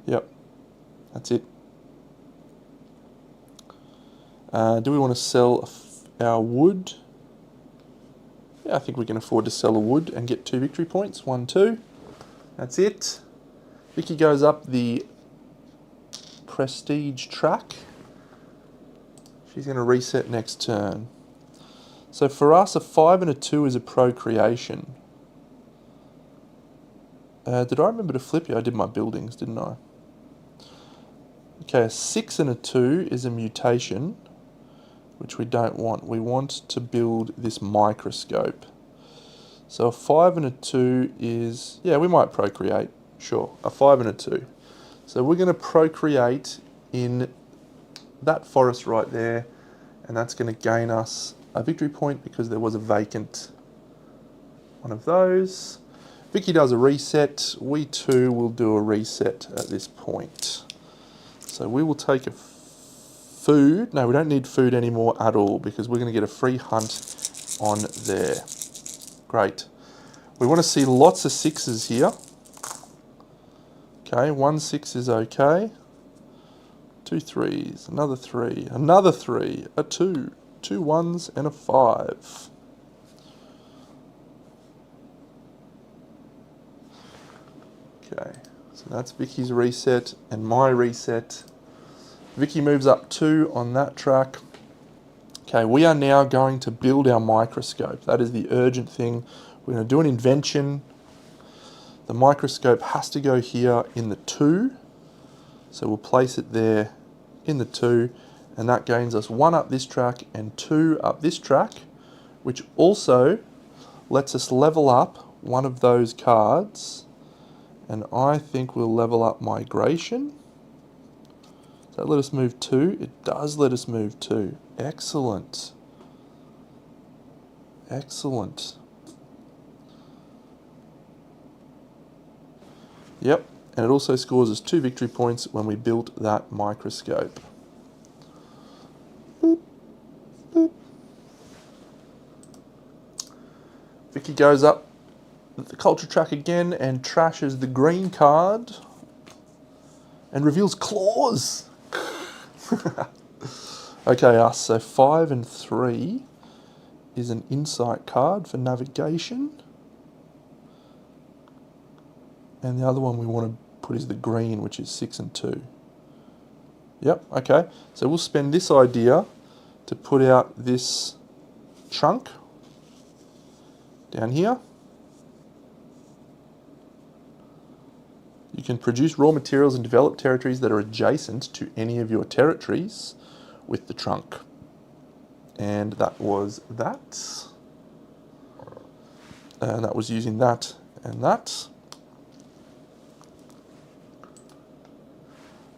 A: Yep, that's it. Do we want to sell our wood? Yeah, I think we can afford to sell a wood and get 2 victory points. 1, 2. That's it. Vicky goes up the prestige track. She's going to reset next turn. So for us, a 5 and a 2 is a procreation. Did I remember to flip? Yeah, I did my buildings, didn't I? Okay, a 6 and a 2 is a mutation, which we don't want. We want to build this microscope. So a 5 and a 2 is, yeah, we might procreate. Sure, a 5 and a 2. So we're going to procreate in that forest right there, and that's going to gain us a victory point because there was a vacant one of those. Vicky does a reset. We too will do a reset at this point. So we will take a food. No, we don't need food anymore at all because we're going to get a free hunt on there. Great. We want to see lots of 6s here. Okay, 1 6 is okay. 2 3s, another 3, another 3, a 2, 2 1s and a 5. Okay, so that's Vicky's reset and my reset. Vicky moves up 2 on that track. Okay, we are now going to build our microscope. That is the urgent thing. We're going to do an invention. The microscope has to go here in the 2. So we'll place it there in the 2. And that gains us 1 up this track and 2 up this track, which also lets us level up one of those cards. And I think we'll level up migration. Does that let us move 2? It does let us move 2. Excellent. Excellent. Yep, and it also scores us 2 victory points when we built that microscope. Boop, boop. Vicky goes up the culture track again and trashes the green card and reveals claws. Okay, us. So 5 and 3 is an insight card for navigation. And the other one we want to put is the green, which is 6 and 2. Yep, okay. So we'll spend this idea to put out this chunk down here. You can produce raw materials and develop territories that are adjacent to any of your territories with the trunk. And that was that. And that was using that and that.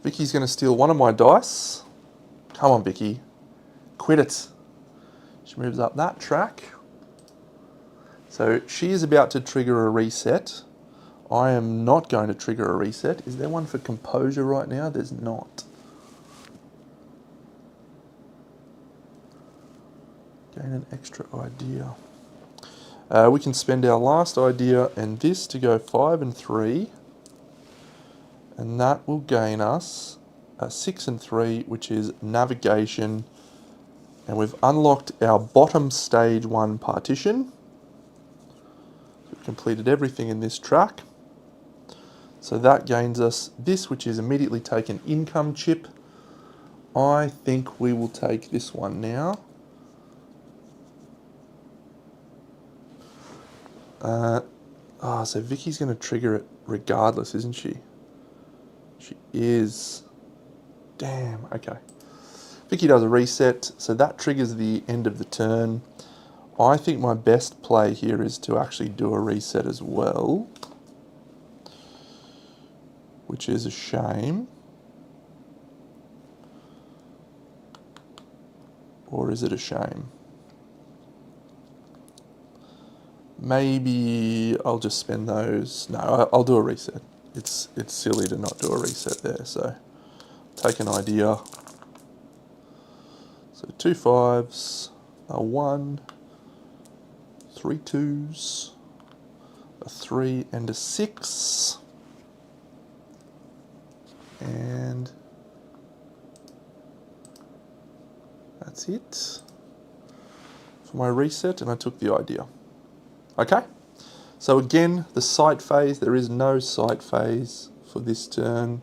A: Vicky's going to steal one of my dice. Come on, Vicky. Quit it. She moves up that track. So she is about to trigger a reset. I am not going to trigger a reset. Is there one for composure right now? There's not. Gain an extra idea. We can spend our last idea and this to go 5 and 3. And that will gain us a 6 and 3, which is navigation. And we've unlocked our bottom stage 1 partition. We've completed everything in this track. So that gains us this, which is immediately take an income chip. I think we will take this one now. So Vicky's going to trigger it regardless, isn't she? She is. Damn, okay. Vicky does a reset, so that triggers the end of the turn. I think my best play here is to actually do a reset as well, which is a shame. Or is it a shame? Maybe I'll just spend those. No, I'll do a reset. It's silly to not do a reset there, so take an idea. So 2 5s, a 1, 3 2s, a 3 and a 6. And that's it for my reset, and I took the idea. Okay, so again, the sight phase, there is no sight phase for this turn.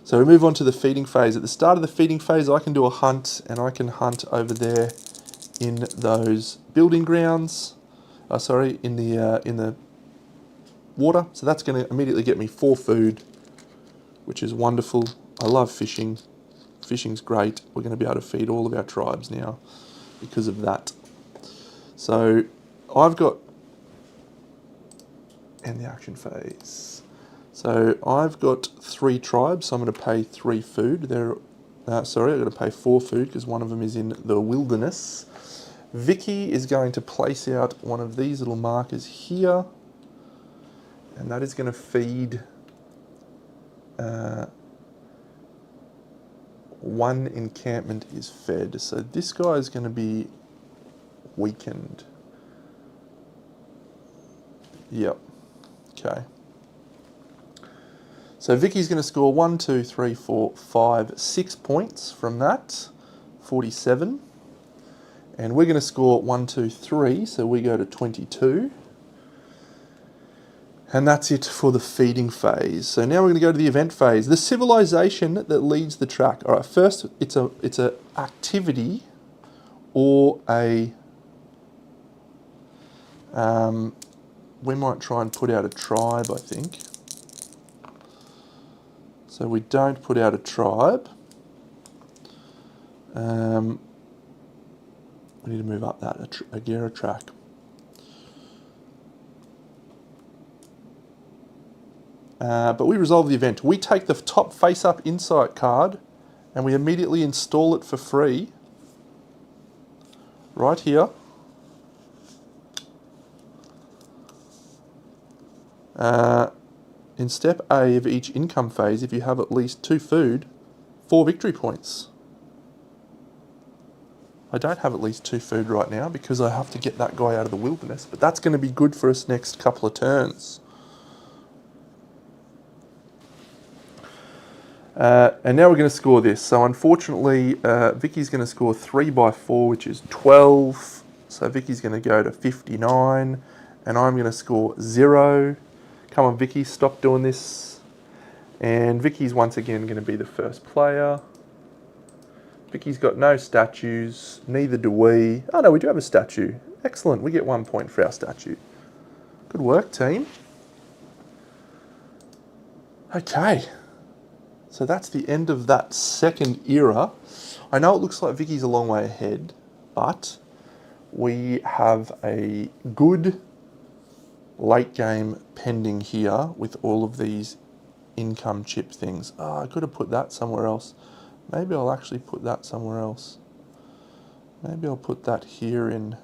A: So we move on to the feeding phase. At the start of the feeding phase, I can do a hunt, and I can hunt over there in those building grounds. In the water. So that's going to immediately get me 4 food, which is wonderful. I love fishing. Fishing's great. We're going to be able to feed all of our tribes now because of that. So I've got, and the action phase. So I've got 3 tribes, so I'm going to pay 3 food. I've got to pay 4 food because one of them is in the wilderness. Vicky is going to place out one of these little markers here, and that is going to feed 1 encampment is fed. So this guy is going to be weakened. Yep. Okay. So Vicky's going to score 1, 2, 3, 4, 5, 6 points from that. 47. And we're going to score 1, 2, 3, so we go to 22. And that's it for the feeding phase. So now we're going to go to the event phase. The civilization that leads the track. All right, first it's a activity or a... we might try and put out a tribe, I think. So we don't put out a tribe. We need to move up that Agera track. But we resolve the event. We take the top face-up insight card and we immediately install it for free right here. In step A of each income phase, if you have at least 2 food, 4 victory points. I don't have at least 2 food right now because I have to get that guy out of the wilderness, but that's going to be good for us next couple of turns. And now we're going to score this. So unfortunately, Vicky's going to score 3 by 4, which is 12. So Vicky's going to go to 59, and I'm going to score 0. Come on, Vicky, stop doing this. And Vicky's once again going to be the first player. Vicky's got no statues, neither do we. Oh no, we do have a statue. Excellent, we get 1 point for our statue. Good work, team. Okay, so that's the end of that second era. I know it looks like Vicky's a long way ahead, but we have a good late game pending here with all of these income chip things. Oh, I could have put that somewhere else. Maybe I'll actually put that somewhere else. Maybe I'll put that here in...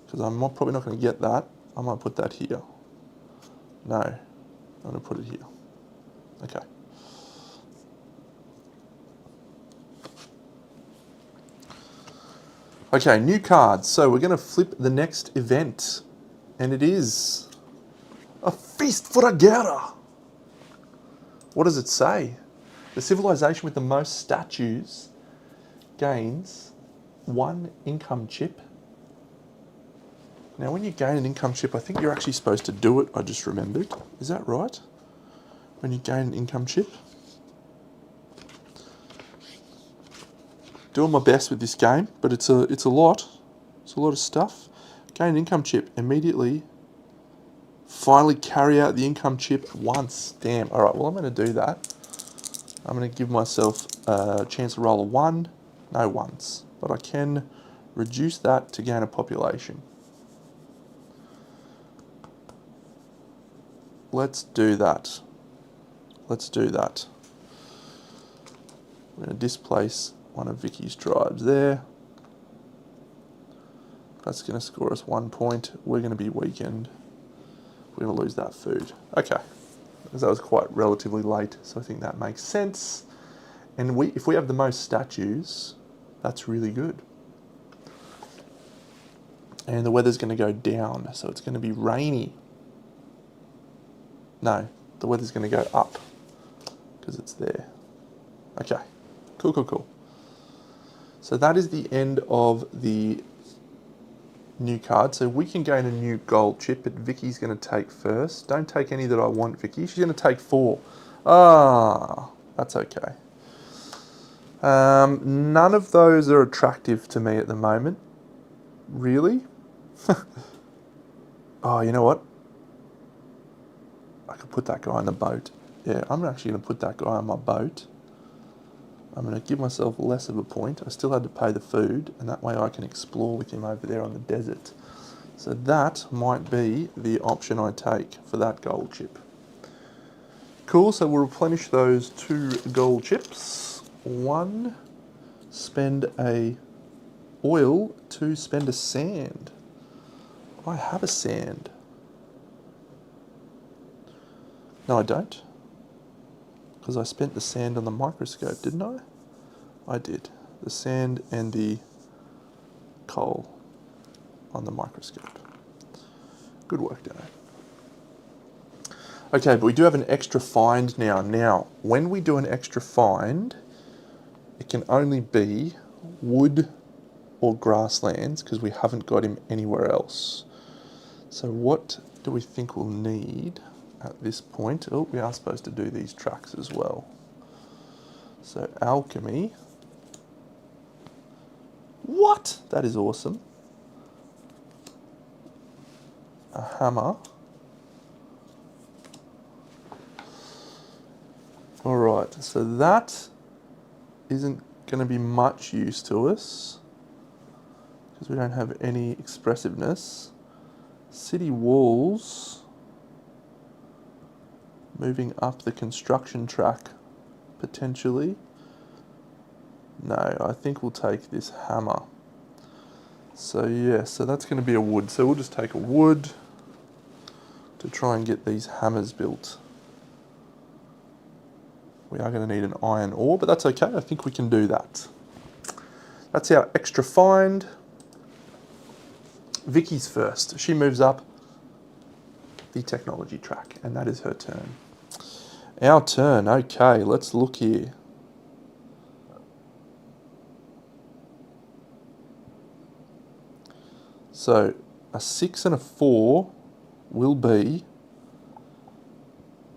A: because I'm probably not going to get that. I might put that here. No, I'm going to put it here. Okay. Okay, new cards. So we're going to flip the next event. And it is a feast for a guerra. What does it say? The civilization with the most statues gains 1 income chip. Now when you gain an income chip, I think you're actually supposed to do it, I just remembered. Is that right? When you gain an income chip? Doing my best with this game, but it's a lot. It's a lot of stuff. Gain an income chip immediately. Finally carry out the income chip once. Damn. All right, well, I'm going to do that. I'm going to give myself a chance to roll a 1. No 1s. But I can reduce that to gain a population. Let's do that. Let's do that. I'm going to displace one of Vicky's tribes there. That's going to score us 1 point. We're going to be weakened. we're going to lose that food. Okay, because that was quite relatively late, so I think that makes sense. And if we have the most statues, that's really good. And the weather's going to go down, so it's going to be rainy. No, the weather's going to go up because it's there. Okay, cool, cool, cool. So that is the end of the new card. So we can gain a new gold chip, but Vicky's going to take first. Don't take any that I want, Vicky. She's going to take 4. Ah, that's okay. None of those are attractive to me at the moment. Really? Oh, you know what? I could put that guy on the boat. Yeah, I'm actually going to put that guy on my boat. I'm going to give myself less of a point. I still had to pay the food, and that way I can explore with him over there on the desert. So that might be the option I take for that gold chip. Cool, so we'll replenish those 2 gold chips. 1, spend a oil, 2, spend a sand. I have a sand. No, I don't. Because I spent the sand on the microscope, didn't I? I did. The sand and the coal on the microscope. Good work, Dano. Okay, but we do have an extra find now. Now, when we do an extra find, it can only be wood or grasslands because we haven't got him anywhere else. So what do we think we'll need at this point? Oh, we are supposed to do these tracks as well. So alchemy. What? That is awesome. A hammer. Alright, so that isn't going to be much use to us because we don't have any expressiveness. City walls. Moving up the construction track, potentially. No, I think we'll take this hammer. So yeah, so that's going to be a wood. So we'll just take a wood to try and get these hammers built. We are going to need an iron ore, but that's okay. I think we can do that. That's our extra find. Vicky's first. She moves up the technology track, and that is her turn. Our turn. Okay, let's look here. So a 6 and a 4 will be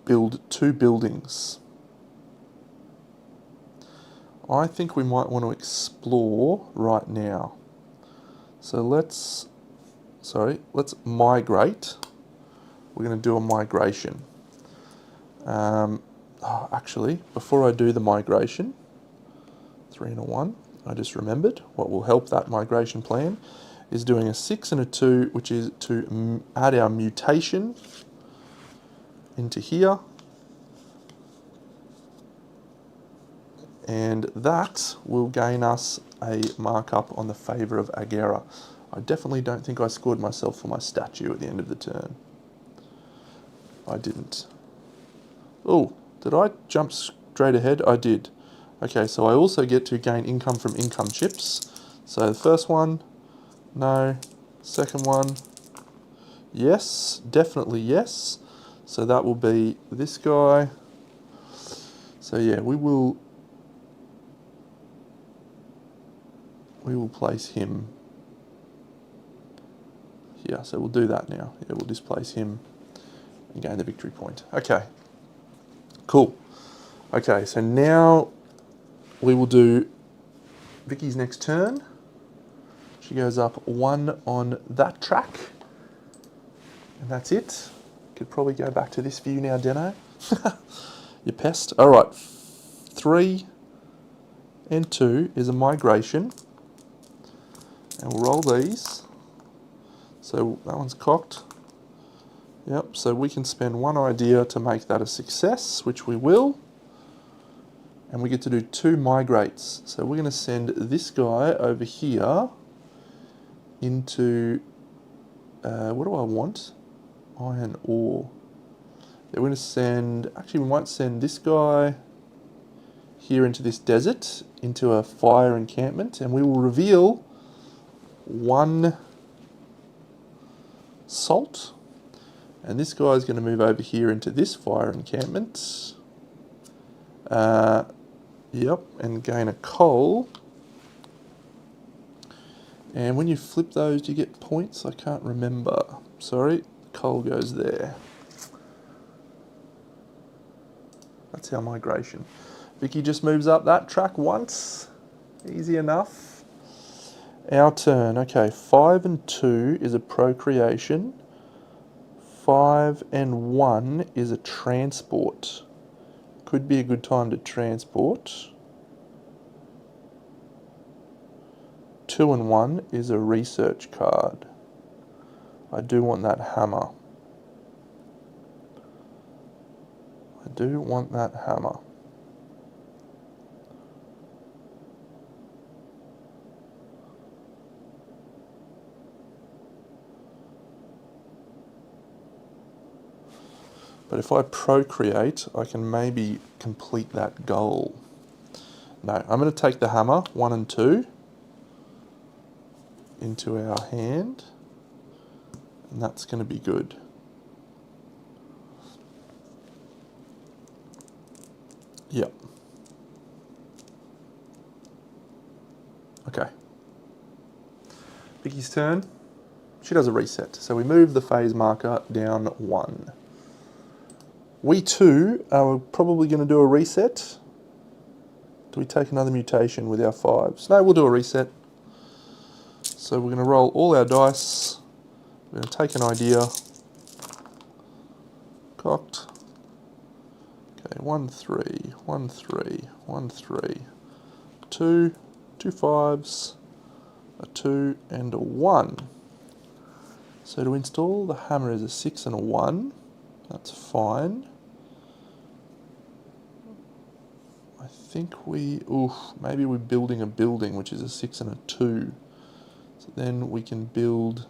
A: build 2 buildings. I think we might want to explore right now. So let's migrate. We're going to do a migration. Actually, before I do the migration, 3 and a 1, I just remembered what will help that migration plan is doing a 6 and a 2, which is to add our mutation into here. And that will gain us a markup on the favour of Agera. I definitely don't think I scored myself for my statue at the end of the turn. I didn't. Oh, did I jump straight ahead? I did. Okay, so I also get to gain income from income chips. So the first one, no. Second one, yes, definitely yes. So that will be this guy. So yeah, we will place him here. So we'll do that now. Yeah, we'll displace him and gain the victory point. Okay, cool. Okay, so now we will do Vicky's next turn. She goes up 1 on that track. And that's it. Could probably go back to this view now, Deno. You pest. All right, 3 and 2 is a migration. And we'll roll these. So that one's cocked. Yep, so we can spend 1 idea to make that a success, which we will. And we get to do 2 migrates. So we're going to send this guy over here into, what do I want? Iron ore. Yeah, we're going to send, actually we might send this guy here into this desert, into a fire encampment, and we will reveal 1 salt. And this guy is going to move over here into this fire encampment. Yep, and gain a coal. And when you flip those, do you get points? I can't remember. Sorry, coal goes there. That's our migration. Vicky just moves up that track once. Easy enough. Our turn. Okay, 5 and 2 is a procreation. 5 and 1 is a transport. Could be a good time to transport. 2 and 1 is a research card. I do want that hammer. I do want that hammer. But if I procreate, I can maybe complete that goal. No, I'm going to take the hammer, 1 and 2, into our hand, and that's going to be good. Yep. Okay. Vicky's turn. She does a reset. So we move the phase marker down 1. We too are probably going to do a reset. Do we take another mutation with our 5s? No, we'll do a reset. So we're going to roll all our dice. We're going to take an idea. Cocked. Okay, 1, 3, 1, 3, 1, 3. 2, 2 5s, a 2 and a 1. So to install the hammer is a 6 and a 1. That's fine. I think maybe we're building a building which is a 6 and a 2. So then we can build,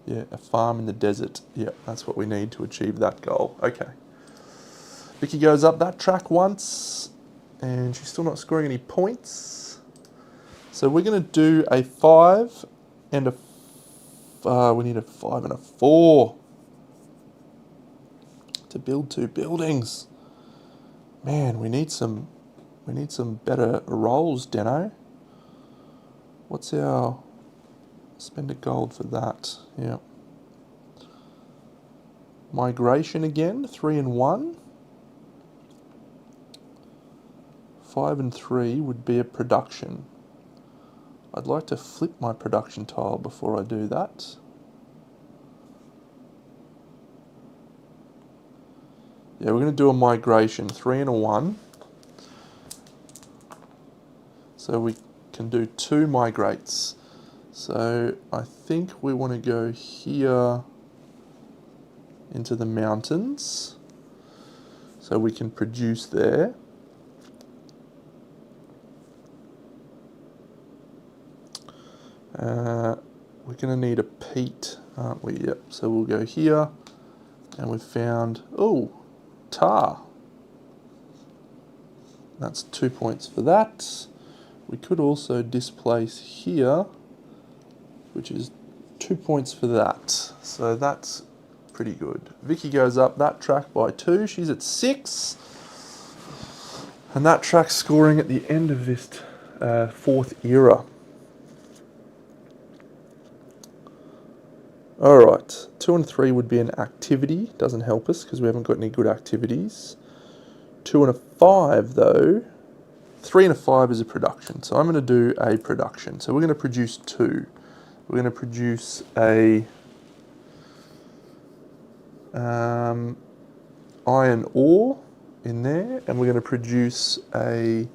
A: a farm in the desert. Yeah, that's what we need to achieve that goal. Okay. Vicky goes up that track once, and she's still not scoring any points. So we're going to do a 5 and a, we need a 5 and a 4 to build 2 buildings. Man, we need some better rolls, Deno. What's our, spend a gold for that, yeah. Migration again, 3 and 1. 5 and 3 would be a production. I'd like to flip my production tile before I do that. Yeah, we're going to do a migration, 3 and a 1. So we can do 2 migrates. So I think we want to go here into the mountains. So we can produce there. We're going to need a peat, aren't we? Yep. So we'll go here, and we've found, tar. That's 2 points for that. We could also displace here, which is 2 points for that. So that's pretty good. Vicky goes up that track by 2. She's at 6. And that track's scoring at the end of this 4th era. Alright, 2 and 3 would be an activity. Doesn't help us because we haven't got any good activities. 2 and a 5 though. 3 and a 5 is a production. So I'm going to do a production. So we're going to produce 2. We're going to produce a iron ore in there, and we're going to produce a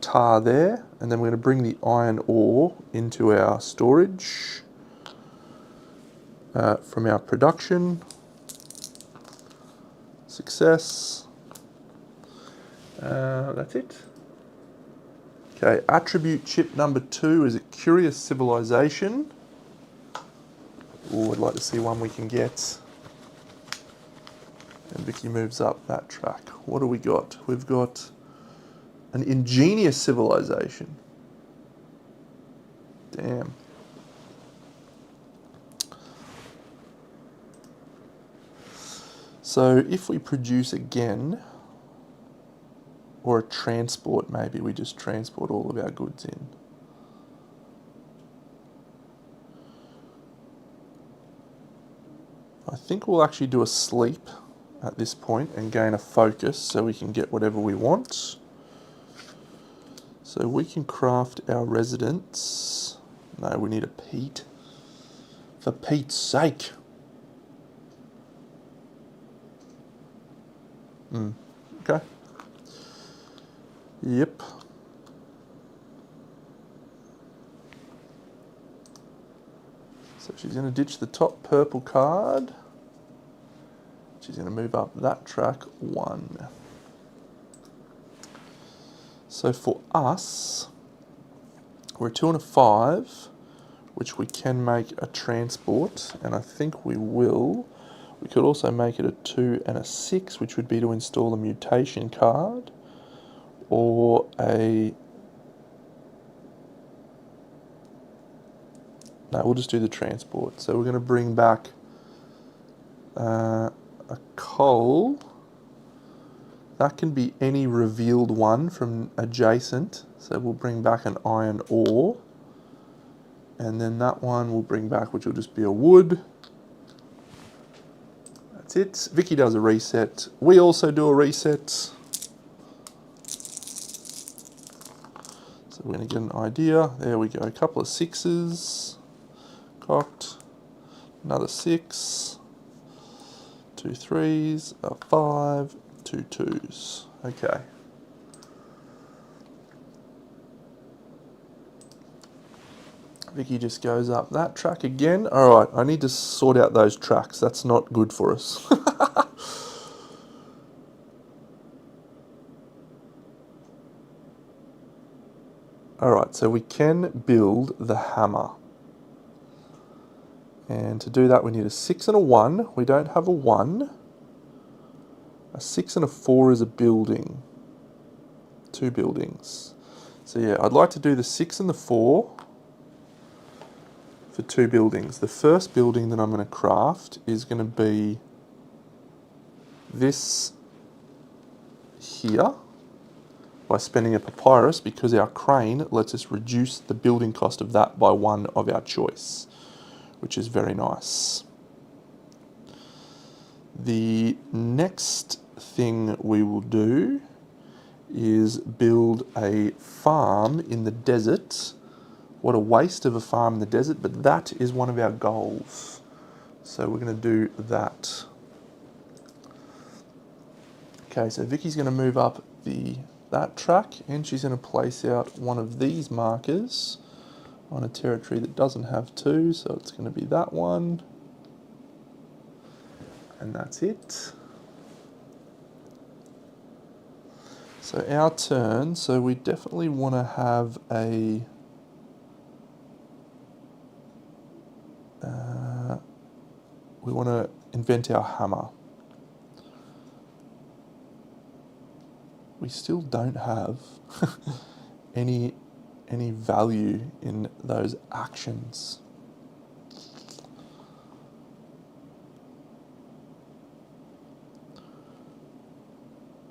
A: tar there, and then we're going to bring the iron ore into our storage from our production. Success. That's it. Okay, attribute chip number 2 is a curious civilization. Ooh, I'd like to see one we can get. And Vicky moves up that track. What do we got? We've got an ingenious civilization. Damn. So if we produce again, or a transport, maybe we just transport all of our goods in. I think we'll actually do a sleep at this point and gain a focus so we can get whatever we want. So we can craft our residence. No, we need a peat. For Pete's sake. Okay. Yep. So she's going to ditch the top purple card. She's going to move up that track 1. So for us, we're a 2 and a 5, which we can make a transport, and I think we will. We could also make it a 2 and a 6, which would be to install a mutation card, or a... No, we'll just do the transport. So we're going to bring back a coal. That can be any revealed one from adjacent. So we'll bring back an iron ore. And then that one we'll bring back, which will just be a wood. That's it. Vicky does a reset. We also do a reset. So we're going to get an idea. There we go. A couple of 6s. Cocked. Another 6. 2 3s. A 5. 2 2s. Okay. Vicky just goes up that track again. Alright, I need to sort out those tracks. That's not good for us. Alright, so we can build the hammer. And to do that we need a 6 and a 1. We don't have a 1. A 6 and a 4 is a building. 2 buildings. So yeah, I'd like to do the 6 and the 4 for 2 buildings. The first building that I'm going to craft is going to be this here by spending a papyrus, because our crane lets us reduce the building cost of that by 1 of our choice, which is very nice. The next thing we will do is build a farm in the desert. What a waste of a farm in the desert, but that is one of our goals. So we're going to do that. Okay, so Vicky's going to move up that track, and she's going to place out one of these markers on a territory that doesn't have 2, so it's going to be that one. And that's it. So our turn, so we definitely want to have a... we want to invent our hammer. We still don't have any value in those actions.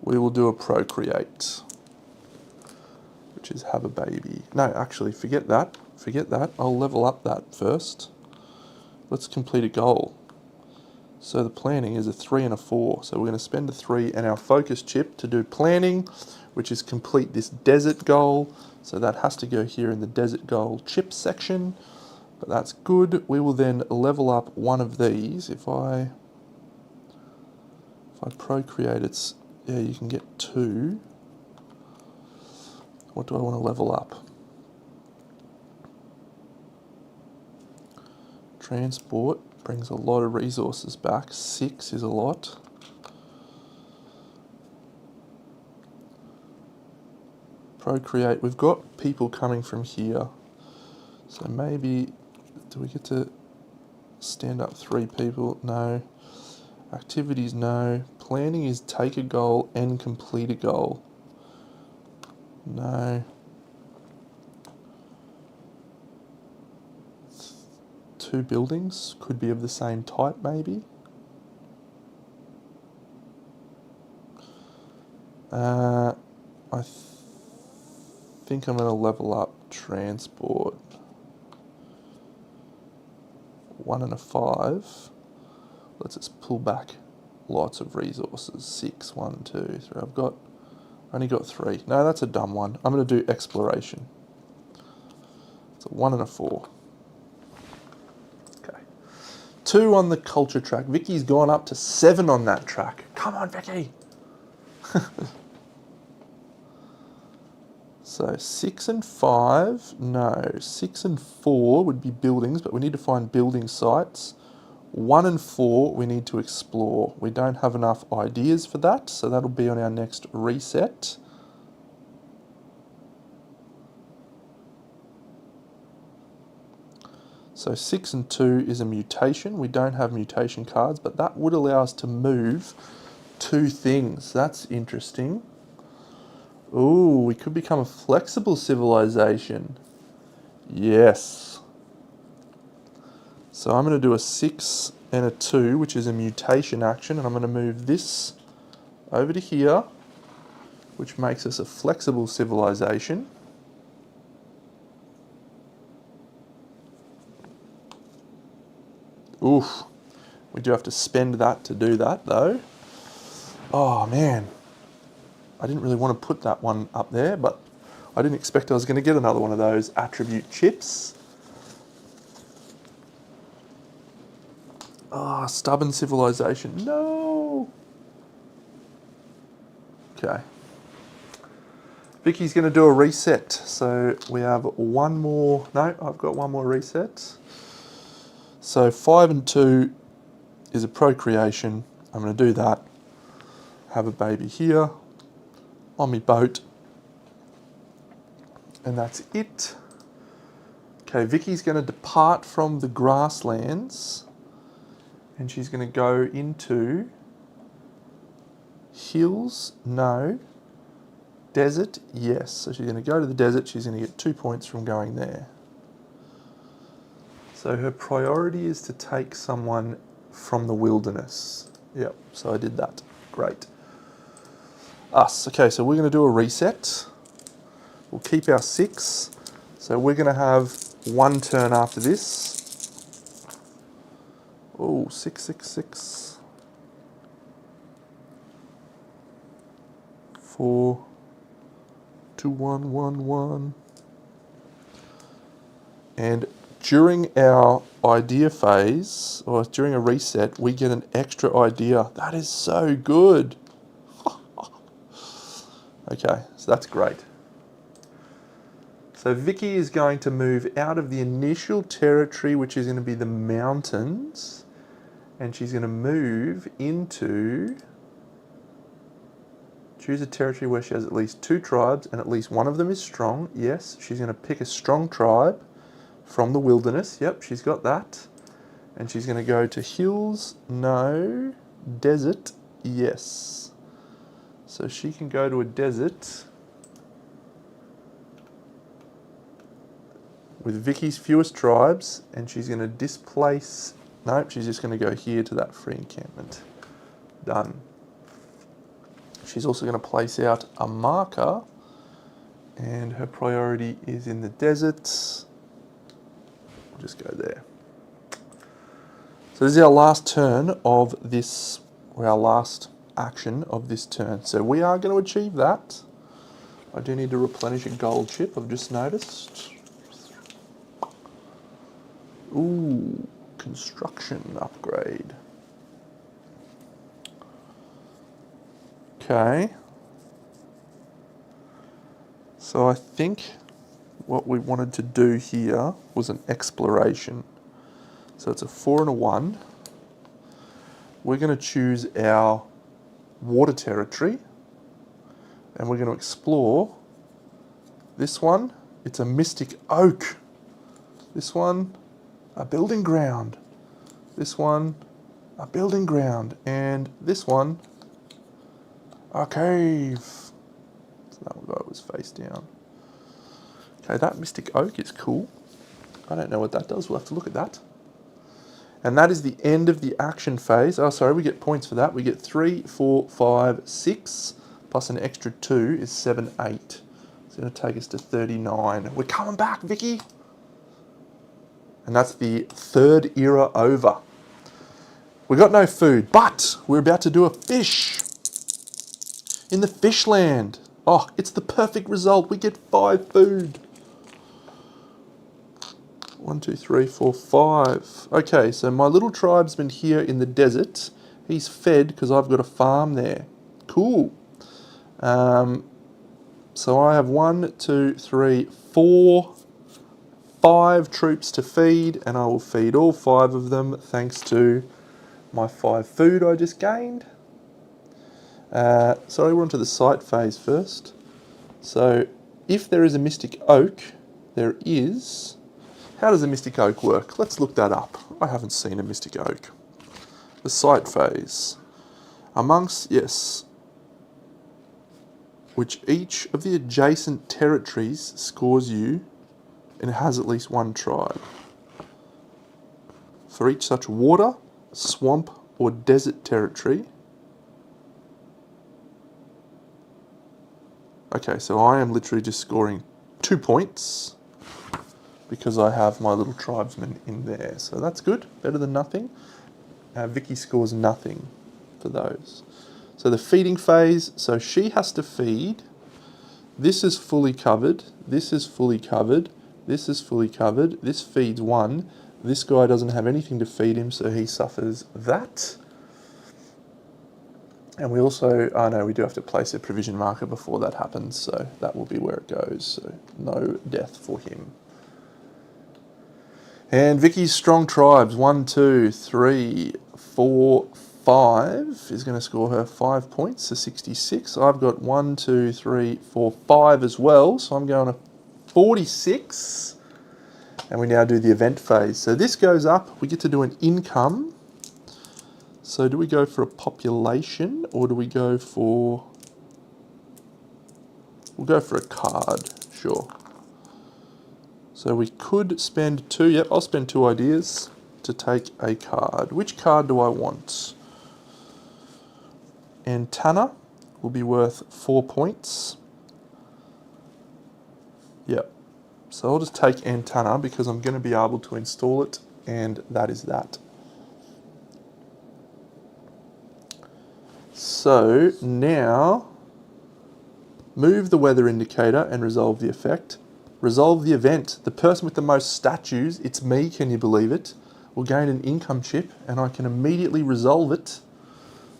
A: We will do a procreate, which is have a baby. No, actually, forget that. Forget that. I'll level up that first. Let's complete a goal. So the planning is a 3 and a 4. So we're going to spend a 3 and our focus chip to do planning, which is complete this desert goal. So that has to go here in the desert goal chip section. But that's good. We will then level up one of these. If I procreate, it's... yeah, you can get 2. What do I want to level up? Transport brings a lot of resources back. 6 is a lot. Procreate, we've got people coming from here. So maybe, do we get to... Stand up 3 people, no. Activities, no. Planning is take a goal and complete a goal. No. 2 buildings, could be of the same type maybe. I think I'm going to level up transport. 1 and a 5. Let's just pull back lots of resources. 6, 1, 2, 3. I've only got 3. No, that's a dumb one. I'm going to do exploration. It's a 1 and a 4. Okay. 2 on the culture track. Vicky's gone up to 7 on that track. Come on, Vicky. So 6 and 5, no. 6 and 4 would be buildings, but we need to find building sites. 1 and 4 we need to explore. We don't have enough ideas for that, so that'll be on our next reset. So 6 and 2 is a mutation. We don't have mutation cards, but that would allow us to move 2 things. That's interesting. Ooh, we could become a flexible civilization. Yes. So I'm going to do a 6 and a 2, which is a mutation action, and I'm going to move this over to here, which makes us a flexible civilization. Oof. We do have to spend that to do that, though. Oh, man. I didn't really want to put that one up there, but I didn't expect I was going to get another one of those attribute chips. Ah, stubborn civilization. No! Okay. Vicky's going to do a reset. So we have one more. No, I've got one more reset. So 5 and 2 is a procreation. I'm going to do that. Have a baby here on my boat. And that's it. Okay, Vicky's going to depart from the grasslands. And she's going to go into hills, no. Desert, yes. So she's going to go to the desert. She's going to get 2 points from going there. So her priority is to take someone from the wilderness. Yep, so I did that. Great. Us. Okay, so we're going to do a reset. We'll keep our 6. So we're going to have 1 turn after this. Oh, 6, 6, 6. 4, 2, 1, 1, 1. And during our idea phase, or during a reset, we get an extra idea. That is so good. Okay, so that's great. So Vicky is going to move out of the initial territory, which is going to be the mountains, and she's going to move into, choose a territory where she has at least 2 tribes, and at least one of them is strong. Yes, she's going to pick a strong tribe from the wilderness. Yep, she's got that. And she's going to go to hills, no. Desert, yes. So she can go to a desert with Vicky's fewest tribes, and she's going to displace, nope, she's just going to go here to that free encampment. Done. She's also going to place out a marker, and her priority is in the desert. We'll just go there. So this is our last turn of this, or our last action of this turn. So we are going to achieve that. I do need to replenish a gold chip, I've just noticed. Ooh, construction upgrade. Okay. So I think what we wanted to do here was an exploration. So it's a 4 and a 1. We're going to choose our water territory, and we're going to explore this one. It's a mystic oak. This one, a building ground. This one, a building ground. And this one, a cave. So that guy was face down. Okay, that Mystic Oak is cool. I don't know what that does. We'll have to look at that. And that is the end of the action phase. Oh, sorry, we get points for that. We get 3, 4, 5, 6, plus an extra 2 is 7, 8. It's going to take us to 39. We're coming back, Vicky. And that's the third era over. We got no food, but we're about to do a fish. In the fish land. Oh, it's the perfect result. We get 5 food. 1, 2, 3, 4, 5. Okay, so my little tribesman here in the desert, he's fed because I've got a farm there. Cool. So I have 1, 2, 3, 4, 5 troops to feed, and I will feed all 5 of them thanks to my 5 food I just gained. Sorry, we're on to the site phase first. So if there is a Mystic Oak, there is... How does a Mystic Oak work? Let's look that up. I haven't seen a Mystic Oak. The site phase. Amongst, yes, which each of the adjacent territories scores you and has at least 1 tribe. For each such water, swamp, or desert territory. Okay, so I am literally just scoring 2 points because I have my little tribesman in there. So that's good, better than nothing. Vicky scores nothing for those. So the feeding phase, so she has to feed. This is fully covered, this is fully covered, this is fully covered, this feeds 1. This guy doesn't have anything to feed him, so he suffers that. And we also, oh no, we do have to place a provision marker before that happens, so that will be where it goes. So no death for him. And Vicky's strong tribes, 1, 2, 3, 4, 5 is going to score her 5 points to 66. I've got 1, 2, 3, 4, 5 as well, so I'm going to 46. And we now do the event phase. So this goes up, we get to do an income. So do we go for a population or do we go for... We'll go for a card, sure. So we could spend 2, yep, I'll spend 2 ideas to take a card. Which card do I want? Antenna will be worth 4 points. Yep. So I'll just take Antenna because I'm going to be able to install it, and that is that. So now, move the weather indicator and resolve the effect. Resolve the event. The person with the most statues, it's me, can you believe it, will gain an income chip, and I can immediately resolve it.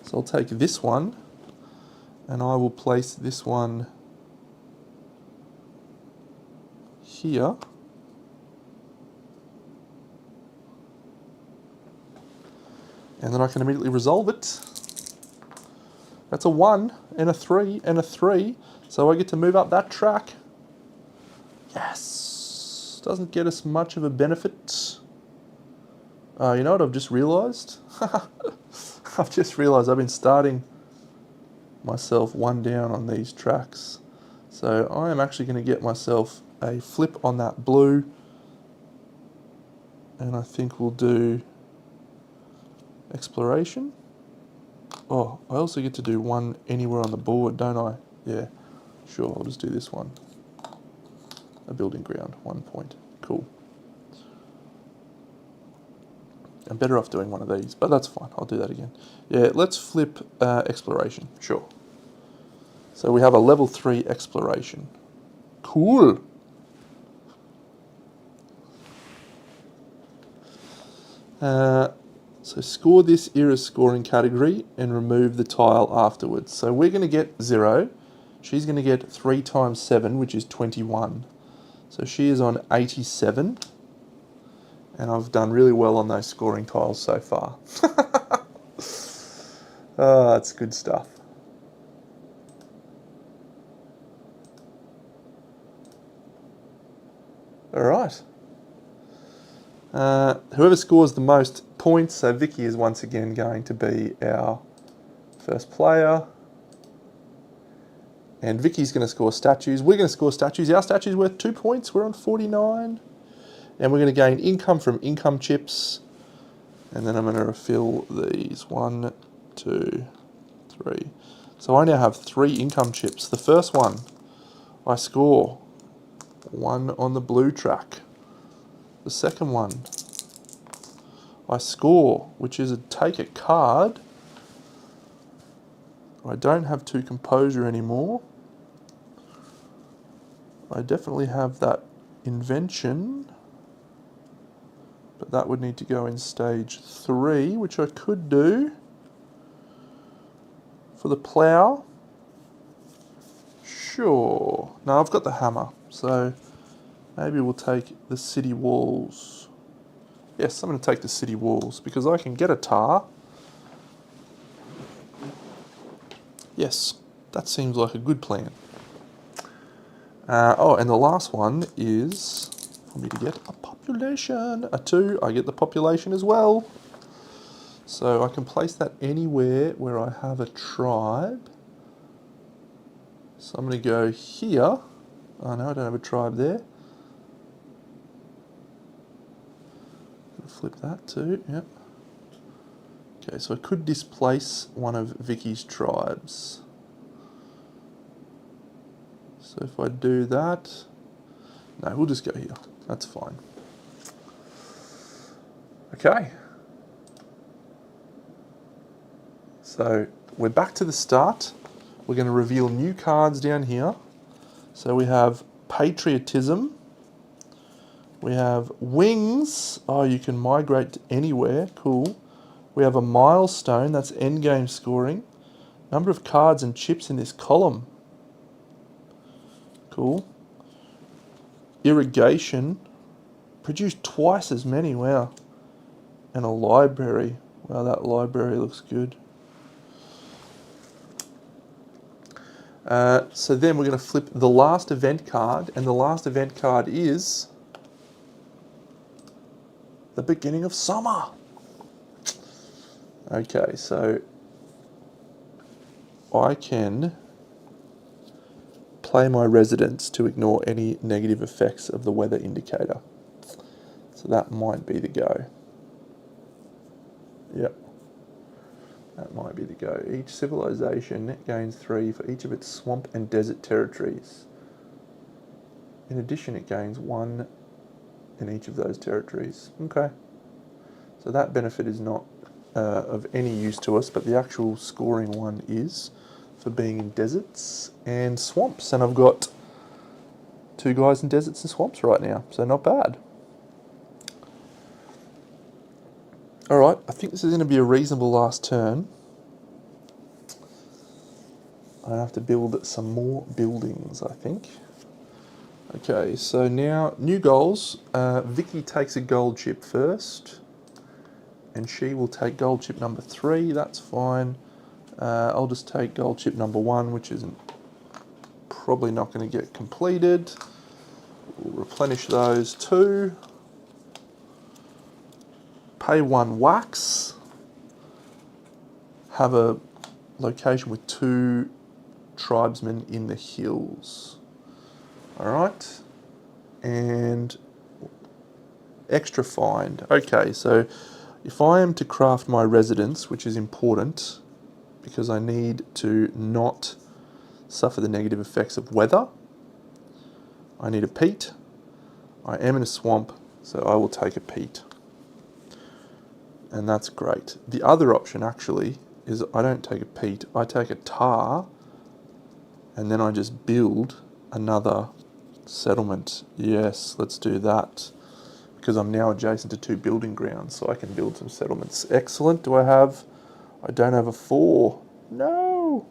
A: So I'll take this one, and I will place this one here. And then I can immediately resolve it. That's a 1 and a 3 and a 3. So I get to move up that track. Yes. Doesn't get us much of a benefit. You know what I've just realised? I've just realised I've been starting myself 1 down on these tracks. So I am actually going to get myself a flip on that blue. And I think we'll do exploration. Oh, I also get to do 1 anywhere on the board, don't I? Yeah, sure, I'll just do this one. A building ground, 1 point. Cool. I'm better off doing one of these, but that's fine, I'll do that again. Yeah, let's flip exploration, sure. So we have a level 3 exploration. Cool. So score this era scoring category and remove the tile afterwards. So we're going to get 0. She's going to get 3 times 7, which is 21. So she is on 87. And I've done really well on those scoring tiles so far. Oh, that's good stuff. All right. Whoever scores the most points. So Vicky is once again going to be our first player. And Vicky's going to score statues. We're going to score statues. Our statue's worth 2 points. We're on 49. And we're going to gain income from income chips. And then I'm going to refill these. 1, 2, 3. So I now have 3 income chips. The first one, I score 1 on the blue track. The second one, I score, which is take a card. I don't have 2 composure anymore. I definitely have that invention, but that would need to go in stage 3, which I could do. For the plough, sure. No, I've got the hammer, so maybe we'll take the city walls. Yes, I'm going to take the city walls because I can get a tar. Yes, that seems like a good plan. Oh, and the last one is for me to get a population. A 2, I get the population as well. So I can place that anywhere where I have a tribe. So I'm going to go here. Oh no, I don't have a tribe there. Flip that too, yep. Okay, so I could displace one of Vicky's tribes. So if I do that, no, we'll just go here. That's fine. Okay. So we're back to the start. We're going to reveal new cards down here. So we have Patriotism. We have Wings. Oh, you can migrate to anywhere. Cool. We have a Milestone. That's endgame scoring. Number of cards and chips in this column. Cool. Irrigation. Produce twice as many. Wow. And a library. Wow, that library looks good. So then we're going to flip the last event card, and the last event card is the beginning of summer. Okay, so I can play my residents to ignore any negative effects of the weather indicator. So that might be the go. Yep. That might be the go. Each civilization gains 3 for each of its swamp and desert territories. In addition, it gains 1 in each of those territories. Okay. So that benefit is not of any use to us, but the actual scoring one is for being in deserts and swamps. And I've got 2 guys in deserts and swamps right now, so not bad. Alright, I think this is going to be a reasonable last turn. I have to build some more buildings, I think. Okay, so now, new goals. Vicky takes a gold chip first, and she will take gold chip number 3, that's fine. I'll just take gold chip number 1, which isn't probably not going to get completed. We'll replenish those 2. Pay 1 wax. Have a location with 2 tribesmen in the hills. Alright. And extra find. Okay, so if I am to craft my residence, which is important because I need to not suffer the negative effects of weather, I need a peat. I am in a swamp, so I will take a peat. And that's great. The other option actually is I don't take a peat, I take a tar, and then I just build another settlement. Yes, let's do that. Because I'm now adjacent to 2 building grounds, so I can build some settlements. Excellent. Do I have... I don't have a 4. No!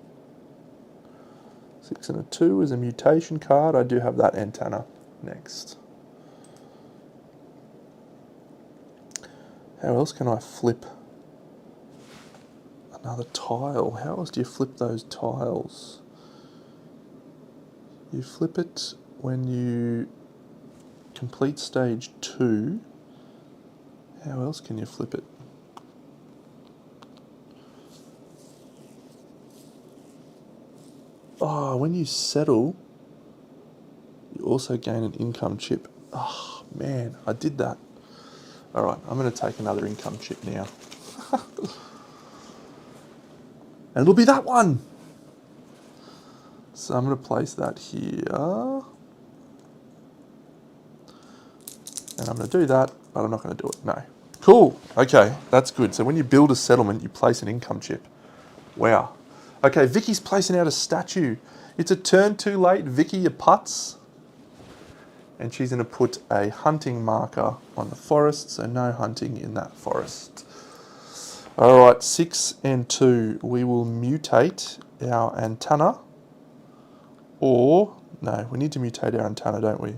A: 6 and a 2 is a mutation card. I do have that antenna. Next. How else can I flip another tile? How else do you flip those tiles? You flip it when you complete stage 2. How else can you flip it? Oh, when you settle, you also gain an income chip. Oh, man, I did that. All right, I'm going to take another income chip now. And it'll be that one. So I'm going to place that here. And I'm going to do that, but I'm not going to do it. No. Cool. Okay, that's good. So when you build a settlement, you place an income chip. Wow. Okay, Vicky's placing out a statue. It's a turn too late. Vicky, your putts. And she's going to put a hunting marker on the forest, so no hunting in that forest. All right, 6 and 2. We will mutate our antenna. Or, no, we need to mutate our antenna, don't we?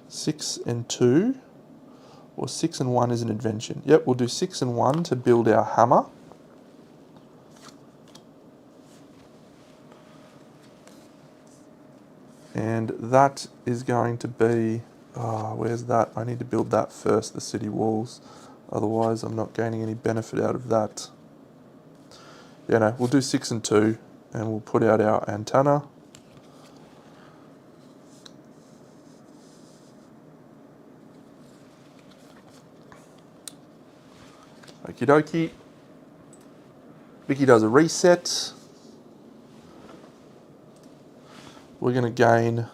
A: 6 and 2. Or 6 and 1 is an invention. Yep, we'll do 6 and 1 to build our hammer. And that is going to be, where's that? I need to build that first, the city walls. Otherwise, I'm not gaining any benefit out of that. Yeah, no, we'll do 6 and 2, and we'll put out our antenna. Okie dokie. Vicky does a reset. We're going to gain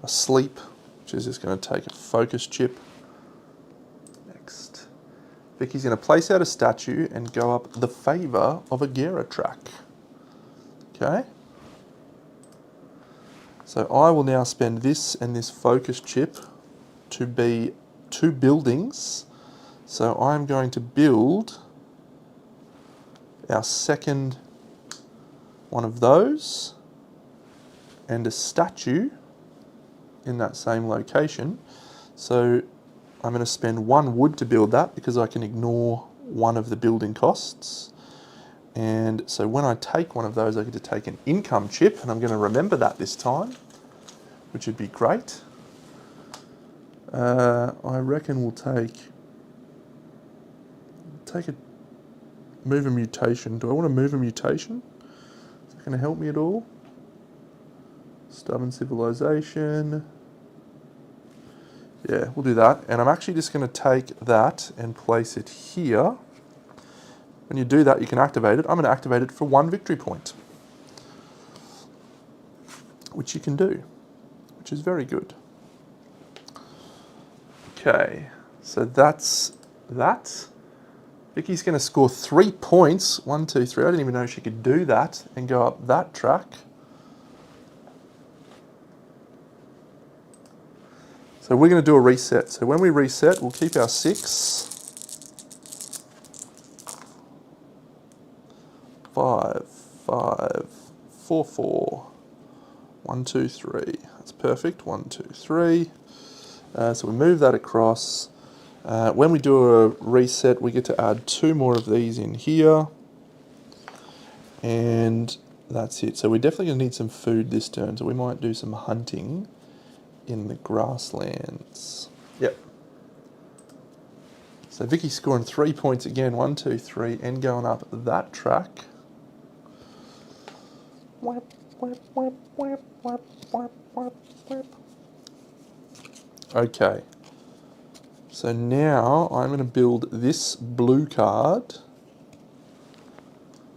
A: a sleep, which is just going to take a focus chip. Next. Vicky's going to place out a statue and go up the favour of a Gera track. Okay. So I will now spend this and this focus chip to be 2 buildings. So I'm going to build our second one of those and a statue in that same location. So I'm going to spend 1 wood to build that because I can ignore one of the building costs. And so when I take one of those, I get to take an income chip, and I'm going to remember that this time, which would be great. I reckon we'll move a mutation. Do I want to move a mutation? Is that going to help me at all? Stubborn civilization. Yeah, we'll do that. And I'm actually just going to take that and place it here. When you do that, you can activate it. I'm going to activate it for 1 victory point, which you can do, which is very good. Okay, so that's that. Vicky's going to score 3 points. 1, 2, 3. I didn't even know she could do that and go up that track. So we're going to do a reset. So when we reset, we'll keep our 6. 5, 5, 4, 4. 1, 2, 3. That's perfect. 1, 2, 3. So we move that across. When we do a reset, we get to add 2 more of these in here. And that's it. So we're definitely going to need some food this turn. So we might do some hunting in the grasslands. Yep. So Vicky's scoring 3 points again. 1, 2, 3. And going up that track. Okay. So now I'm going to build this blue card,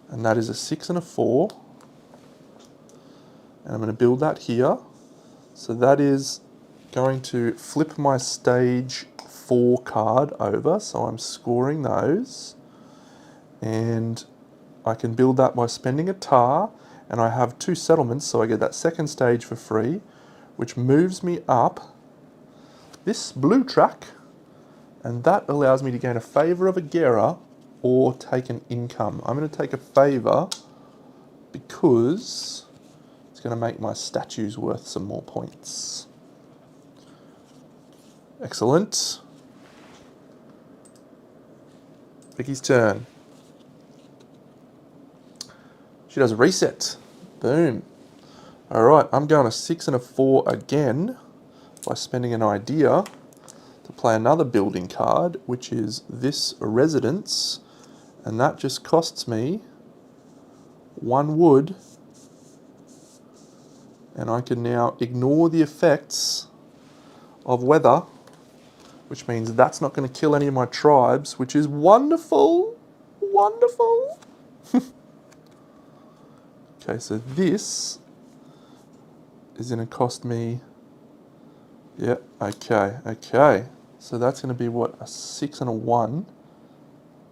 A: and that is a 6 and a 4, and I'm going to build that here. So that is going to flip my stage 4 card over, so I'm scoring those, and I can build that by spending a tar, and I have 2 settlements, so I get that second stage for free, which moves me up this blue track. And that allows me to gain a favour of a Gera or take an income. I'm going to take a favour because it's going to make my statues worth some more points. Excellent. Vicky's turn. She does a reset. Boom. All right, I'm going a 6 and a 4 again by spending an idea to play another building card, which is this residence, and that just costs me 1 wood, and I can now ignore the effects of weather, which means that's not going to kill any of my tribes, which is wonderful. Wonderful. Okay, so this is going to cost me, yeah, okay. So that's going to be what, a 6 and a 1.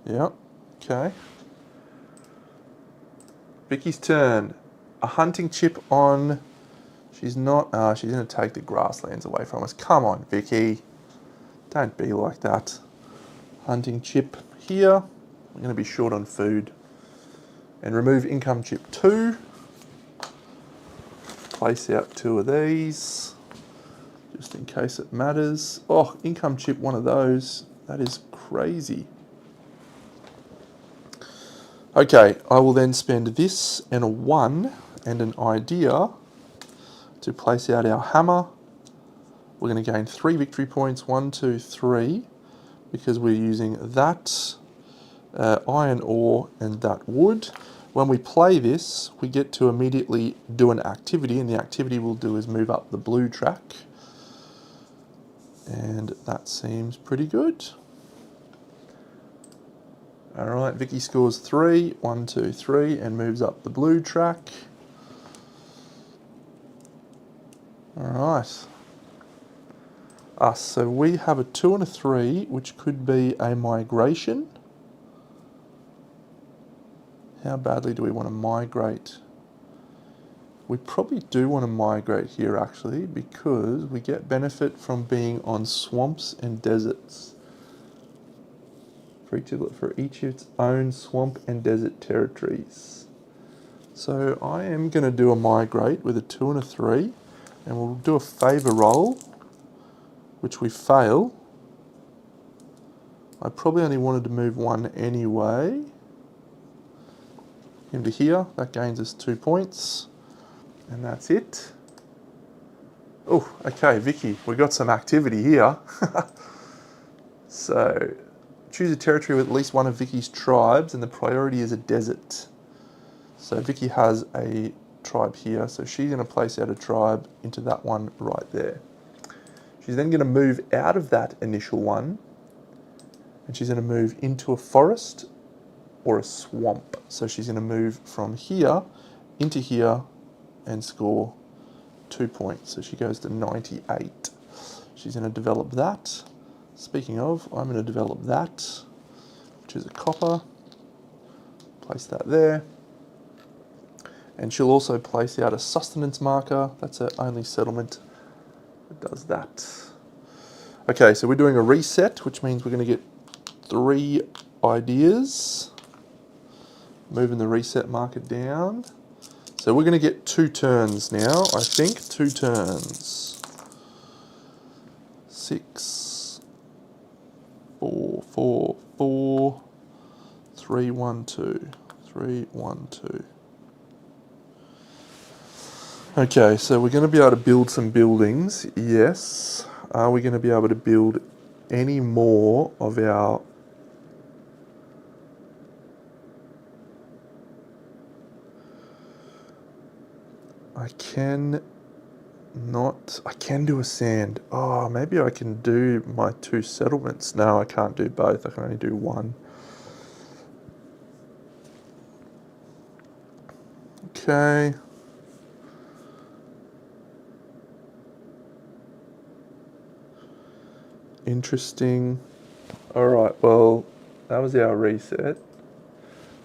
A: Yeah, okay. Vicky's turn. A hunting chip on, she's not, she's going to take the grasslands away from us. Come on, Vicky. Don't be like that. Hunting chip here. We're going to be short on food. And remove income chip 2. Place out 2 of these, just in case it matters. Oh, income chip 1 of those. That is crazy. Okay, I will then spend this and a 1 and an idea to place out our hammer. We're going to gain 3 victory points, 1, 2, 3, because we're using that iron ore and that wood. When we play this, we get to immediately do an activity, and the activity we'll do is move up the blue track. And that seems pretty good. All right, Vicky scores 3, 1, 2, 3, and moves up the blue track. All right. So we have a 2 and a 3, which could be a migration. How badly do we want to migrate? We probably do want to migrate here, actually, because we get benefit from being on swamps and deserts. For each of its own swamp and desert territories. So I am going to do a migrate with a 2 and a 3, and we'll do a favour roll, which we fail. I probably only wanted to move 1 anyway. Into here, that gains us 2 points, and that's it. Oh, okay, Vicky, we got some activity here. So, choose a territory with at least one of Vicky's tribes, and the priority is a desert. So Vicky has a tribe here, so she's going to place out a tribe into that one right there. She's then going to move out of that initial one, and she's going to move into a forest or a swamp. So she's going to move from here into here and score 2 points. So she goes to 98. She's going to develop that. Speaking of, I'm going to develop that, which is a copper. Place that there. And she'll also place out a sustenance marker. That's her only settlement that does that. Okay, so we're doing a reset, which means we're going to get 3 ideas. Moving the reset marker down. So we're going to get 2 turns now, I think. 2 turns. 6, 4, 4, 4, 3, 1, 2. 3, 1, 2. Okay, so we're going to be able to build some buildings, yes. Are we going to be able to build any more of our... I can do a sand. Oh, maybe I can do my 2 settlements. No, I can't do both. I can only do 1. Okay. Interesting. All right, well, that was our reset.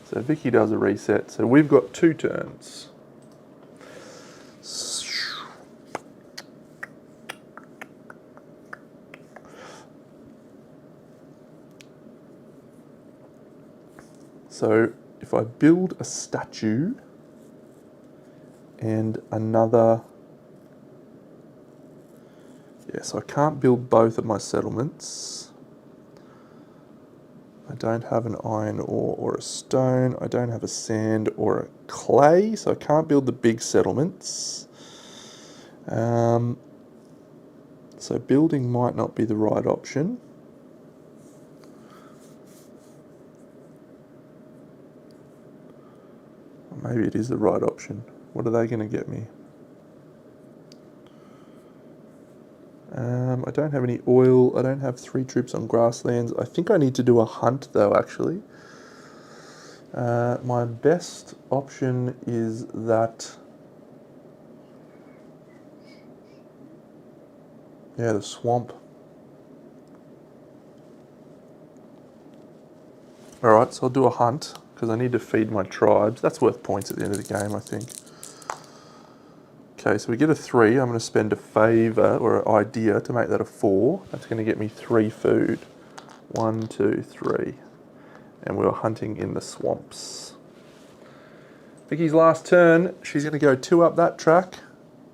A: So Vicky does a reset. So we've got 2 turns. So if I build a statue and another... Yeah, so I can't build both of my settlements. I don't have an iron ore or a stone. I don't have a sand or a clay, so I can't build the big settlements. So building might not be the right option. maybe it is the right option. What are they going to get me? I don't have any oil. I don't have 3 troops on grasslands. I think I need to do a hunt though, actually. My best option is that... yeah, the swamp. Alright, so I'll do a hunt, because I need to feed my tribes. That's worth points at the end of the game, I think. Okay, so we get a 3. I'm going to spend a favour, or an idea, to make that a 4. That's going to get me 3 food. 1, 2, 3. And we're hunting in the swamps. Vicky's last turn. She's going to go 2 up that track.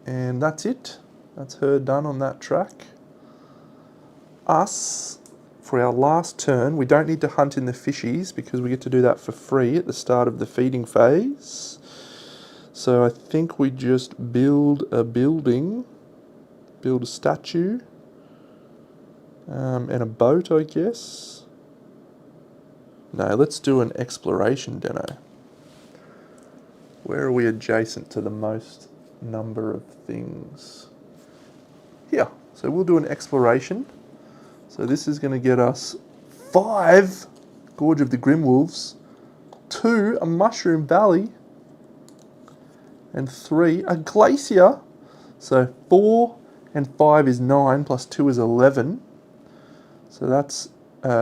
A: And that's it. That's her done on that track. Us, for our last turn, we don't need to hunt in the fishies because we get to do that for free at the start of the feeding phase. So I think we just build a building, build a statue, and a boat, I guess. No, let's do an exploration deno. Where are we adjacent to the most number of things? Here. So we'll do an exploration. So this is going to get us 5 Gorge of the Grimwolves, 2 a Mushroom Valley, and 3 a Glacier. So 4 and 5 is 9, plus 2 is 11. So that's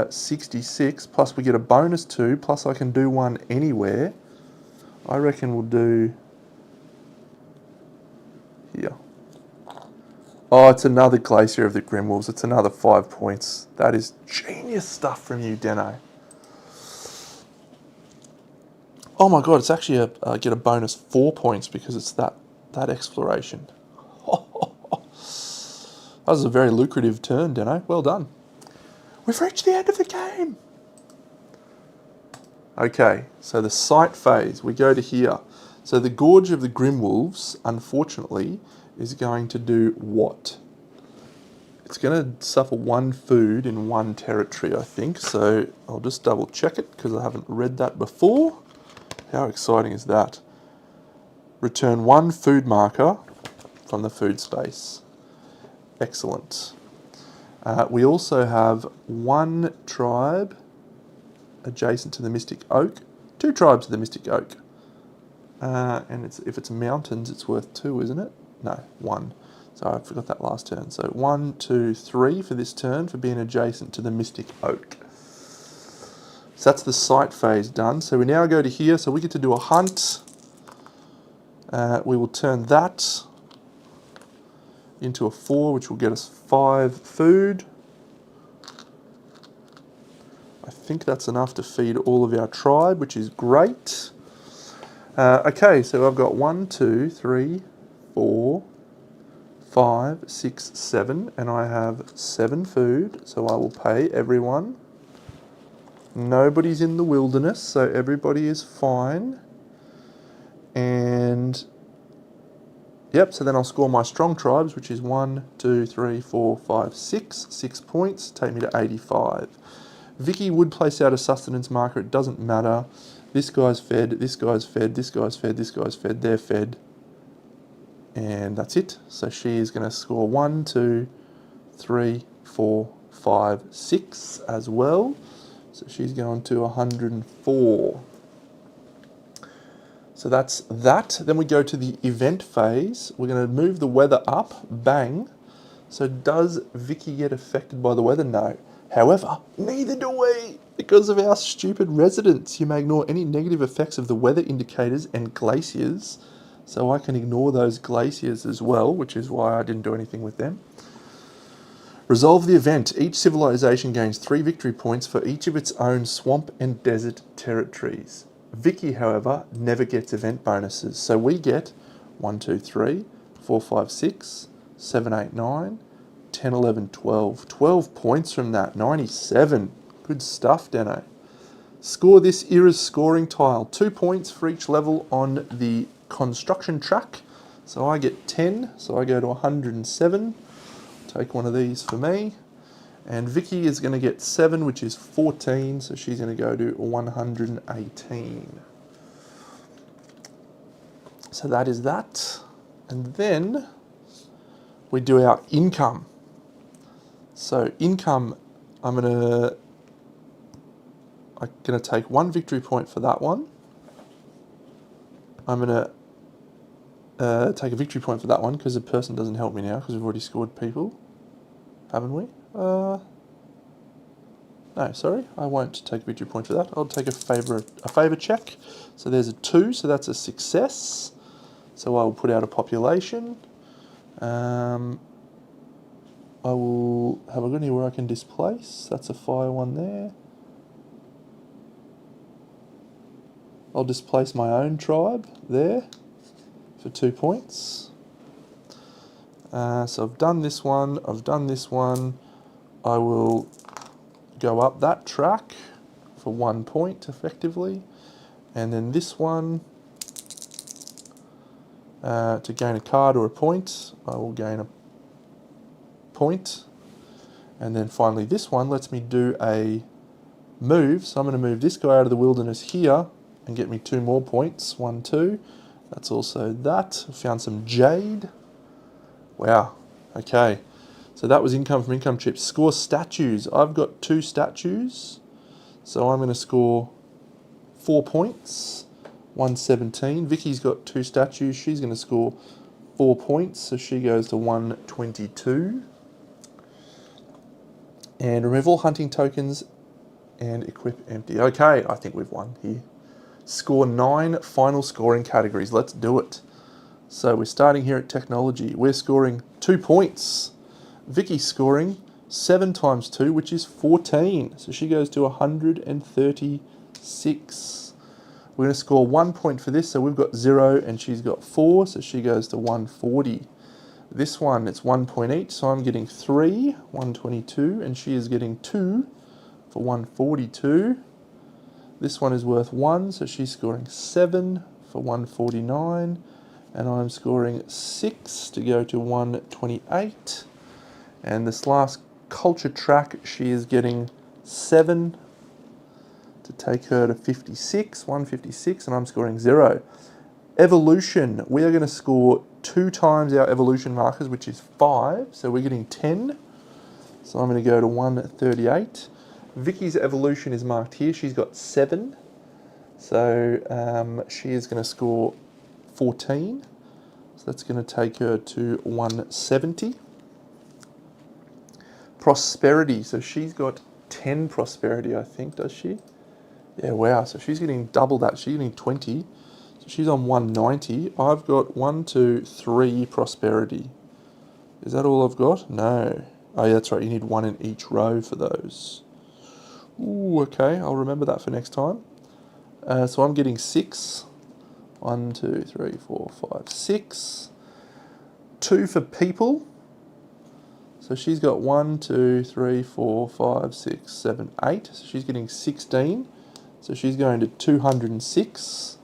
A: 66, plus we get a bonus 2, plus I can do one anywhere. I reckon we'll do here. Oh, it's another Glacier of the Grimwolves. It's another 5 points. That is genius stuff from you, Deno. Oh my god, it's actually get a bonus 4 points because it's that exploration. That was a very lucrative turn, Deno. Well done. We've reached the end of the game. Okay, so the site phase, we go to here. So the Gorge of the Grimwolves, unfortunately, is going to do what? It's going to suffer 1 food in 1 territory, I think. So I'll just double check it because I haven't read that before. How exciting is that? Return 1 food marker from the food space. Excellent. We also have 1 tribe adjacent to the Mystic Oak. 2 tribes of the Mystic Oak. And if it's mountains, it's worth 2, isn't it? No, 1. So I forgot that last turn. So 1, 2, 3 for this turn for being adjacent to the Mystic Oak. So that's the site phase done. So we now go to here. So we get to do a hunt. We will turn that into a 4, which will get us 5 food. I think that's enough to feed all of our tribe, which is great. Okay, so I've got 1, 2, 3, 4, 5, 6, 7, and I have 7 food, so I will pay everyone. Nobody's in the wilderness, so everybody is fine. And yep, so then I'll score my strong tribes, which is 1, 2, 3, 4, 5, 6. 6 points, take me to 85. Vicky would place out a sustenance marker, it doesn't matter. This guy's fed, this guy's fed, this guy's fed, this guy's fed, they're fed. And that's it. So she is going to score 1, 2, 3, 4, 5, 6 as well. So she's going to 104. So that's that. Then we go to the event phase. We're going to move the weather up. Bang. So does Vicky get affected by the weather? No. However, neither do we. Because of our stupid residents, you may ignore any negative effects of the weather indicators and glaciers. So I can ignore those glaciers as well, which is why I didn't do anything with them. Resolve the event. Each civilization gains 3 victory points for each of its own swamp and desert territories. Vicky, however, never gets event bonuses. So we get 1, 2, 3, 4, 5, 6, 7, 8, 9, 10, 11, 12. 12 points from that. 97. Good stuff, Deno. Score this era's scoring tile. 2 points for each level on the construction track. So I get 10, so I go to 107. Take one of these for me. And Vicky is going to get 7, which is 14, so she's going to go to 118. So that is that. And then we do our income. So income, I'm gonna take 1 victory point for that one. I'm gonna take a victory point for that one because the person doesn't help me now because we've already scored people, haven't we? No, sorry, I won't take a victory point for that. I'll take a favour check. So there's a 2, so that's a success. So I will put out a population. Have I got anywhere I can displace? That's a fire one there. I'll displace my own tribe there for 2 points. So I've done this one, I've done this one. I will go up that track for 1 point effectively. And then this one, to gain a card or a point, I will gain a point. And then finally this one lets me do a move. So I'm going to move this guy out of the wilderness here and get me 2 more points. 1, 2. That's also that. I found some jade. Wow. Okay. So that was income from income chips. Score statues. I've got 2 statues. So I'm going to score 4 points. 117. Vicky's got 2 statues. She's going to score 4 points. So she goes to 122. And remove all hunting tokens and equip empty. Okay, I think we've won here. Score 9 final scoring categories. Let's do it. So we're starting here at technology. We're scoring 2 points. Vicky's scoring 7 times 2, which is 14. So she goes to 136. We're going to score 1 point for this. So we've got 0 and she's got 4. So she goes to 140. This one, it's 1 point each. So I'm getting 3, 122. And she is getting 2 for 142. This one is worth 1, so she's scoring 7 for 149, and I'm scoring 6 to go to 128. And this last culture track, she is getting 7 to take her to 56, 156, and I'm scoring 0. Evolution, we are going to score 2 times our evolution markers, which is 5, so we're getting 10. So I'm going to go to 138. Vicky's evolution is marked here. She's got 7. So she is going to score 14. So that's going to take her to 170. Prosperity. So she's got 10 prosperity, I think, does she? Yeah, wow. So she's getting double that. She's getting 20. So she's on 190. I've got 1, 2, 3 prosperity. Is that all I've got? No. Oh, yeah, that's right. You need 1 in each row for those. Ooh, okay, I'll remember that for next time. So I'm getting 6. 1, 2, 3, 4, 5, 6. 2 for people. So she's got 1, 2, 3, 4, 5, 6, 7, 8. So she's getting 16. So she's going to 206.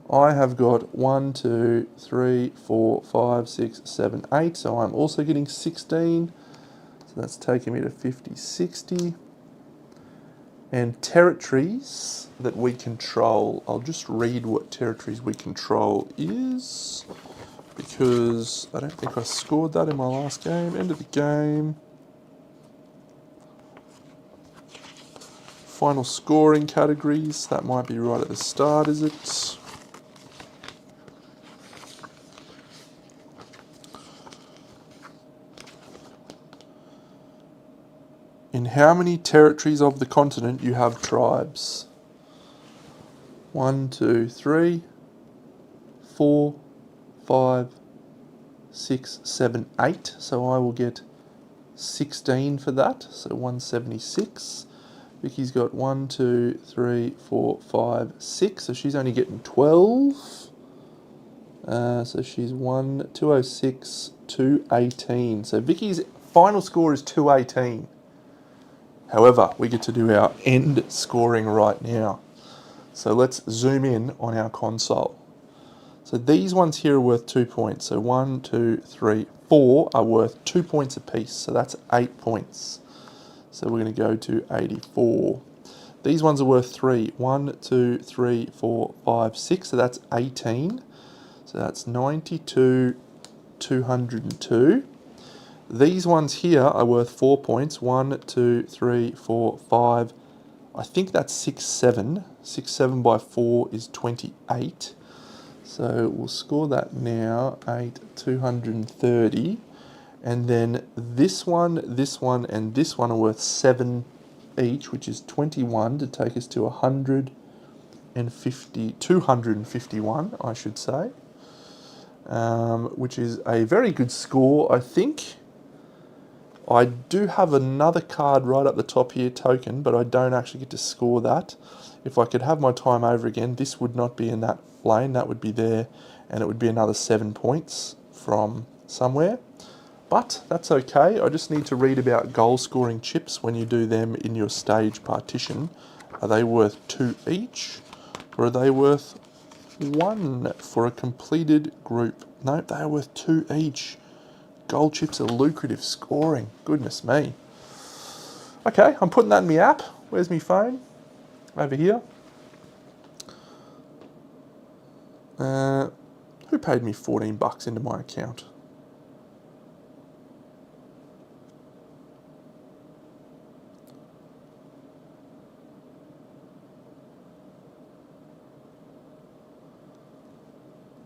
A: I have got 1, 2, 3, 4, 5, 6, 7, 8. So I'm also getting 16. So that's taking me to 50, 60. And territories that we control. I'll just read what territories we control is, because I don't think I scored that in my last game. End of the game. Final scoring categories. That might be right at the start, is it? In how many territories of the continent you have tribes? 1, 2, 3, 4, 5, 6, 7, 8. So I will get 16 for that. So 176. Vicky's got 1, 2, 3, 4, 5, 6. So she's only getting 12. So she's 206, 218. So Vicky's final score is 218. However, we get to do our end scoring right now. So let's zoom in on our console. So these ones here are worth 2 points. So 1, 2, 3, 4 are worth 2 points apiece. So that's 8 points. So we're going to go to 84. These ones are worth 3. 1, 2, 3, 4, 5, 6. So that's 18. So that's 92, 202. These ones here are worth 4 points. 1, 2, 3, 4, 5. I think that's 6, 7. 6, 7 by 4 is 28. So we'll score that now. 8, 230. And then this one, and this one are worth 7 each, which is 21 to take us to 251, I should say, which is a very good score, I think. I do have another card right up the top here, token, but I don't actually get to score that. If I could have my time over again, this would not be in that lane, that would be there, and it would be another 7 points from somewhere. But that's okay. I just need to read about goal scoring chips when you do them in your stage partition. Are they worth 2 each, or are they worth 1 for a completed group? No, they are worth 2 each. Goal chips are lucrative scoring. Goodness me. Okay, I'm putting that in my app. Where's my phone? Over here. Who paid me 14 bucks into my account?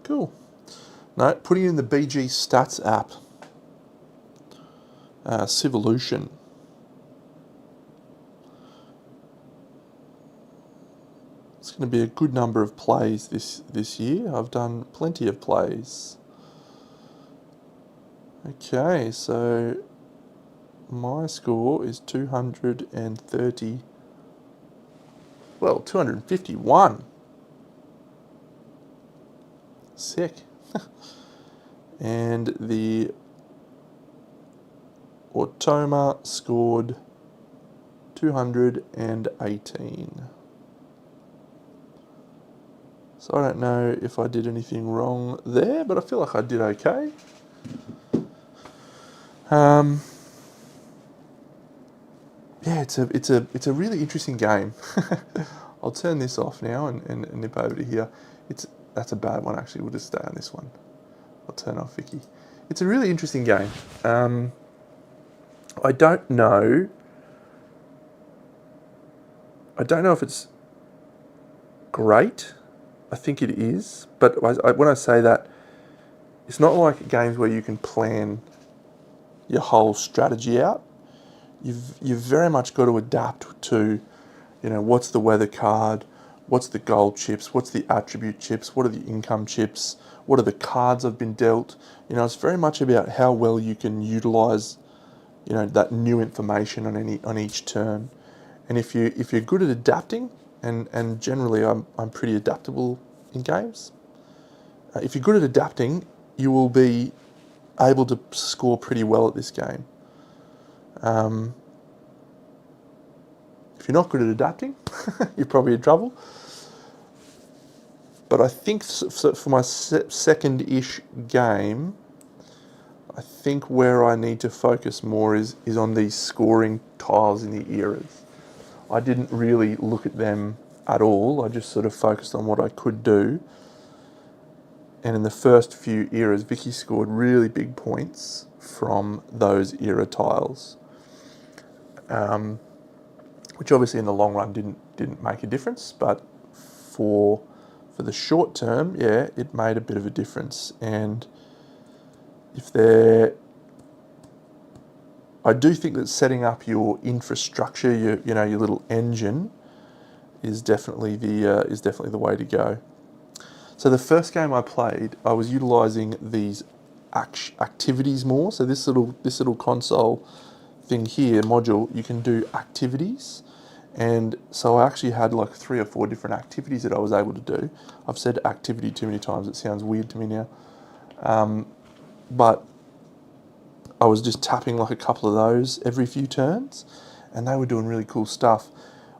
A: Cool. No, putting it in the BG Stats app. Civolution. It's going to be a good number of plays this year. I've done plenty of plays. Okay, so my score is 230. Well, 251. Sick. And the Automa scored 218. So I don't know if I did anything wrong there, but I feel like I did okay. Yeah, it's a really interesting game. I'll turn this off now and nip over to here. That's a bad one actually. We'll just stay on this one. I'll turn off Vicky. It's a really interesting game. I don't know if it's great. I think it is, but when I say that, it's not like games where you can plan your whole strategy out. You've very much got to adapt to, what's the weather card, what's the gold chips, what's the attribute chips, what are the income chips, what are the cards I've been dealt. It's very much about how well you can utilize, that new information on each turn. And if you're good at adapting, and generally I'm pretty adaptable in games. If you're good at adapting, you will be able to score pretty well at this game. If you're not good at adapting, you're probably in trouble. But I think for my second-ish game, I think where I need to focus more is on these scoring tiles in the eras. I didn't really look at them at all. I just sort of focused on what I could do. And in the first few eras, Vicky scored really big points from those era tiles, which obviously in the long run didn't make a difference, but for the short term, yeah, it made a bit of a difference. And I do think that setting up your infrastructure, your little engine, is definitely the way to go. So the first game I played, I was utilising these activities more. So this little console thing here, module, you can do activities. And so I actually had like 3 or 4 different activities that I was able to do. I've said activity too many times, it sounds weird to me now. But I was just tapping like a couple of those every few turns, and they were doing really cool stuff.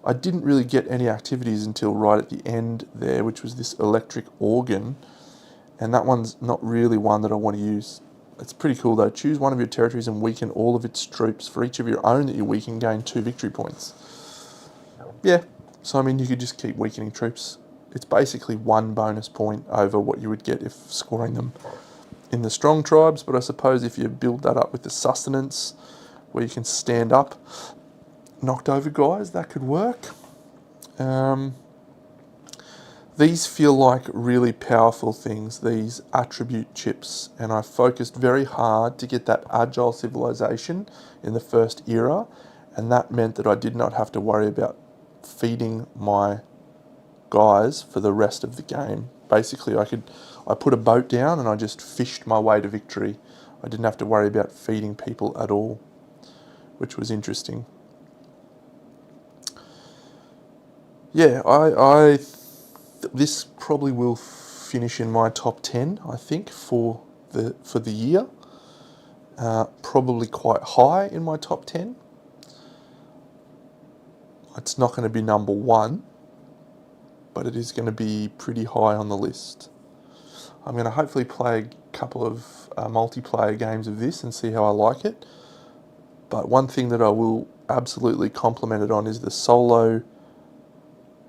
A: I didn't really get any activities until right at the end there, which was this electric organ, and that one's not really one that I want to use. It's pretty cool though. Choose one of your territories and weaken all of its troops. For each of your own that you weaken, gain 2 victory points. Yeah, so I mean you could just keep weakening troops it's basically 1 bonus point over what you would get if scoring them in the strong tribes. But I suppose if you build that up with the sustenance, where you can stand up knocked over guys, that could work. These feel like really powerful things, these attribute chips, and I focused very hard to get that agile civilization in the first era, and that meant that I did not have to worry about feeding my guys for the rest of the game. Basically, I put a boat down and I just fished my way to victory. I didn't have to worry about feeding people at all, which was interesting. Yeah, this probably will finish in my top 10, I think, for the year. Probably quite high in my top 10. It's not going to be number 1, but it is going to be pretty high on the list. I'm going to hopefully play a couple of multiplayer games of this and see how I like it. But one thing that I will absolutely compliment it on is the solo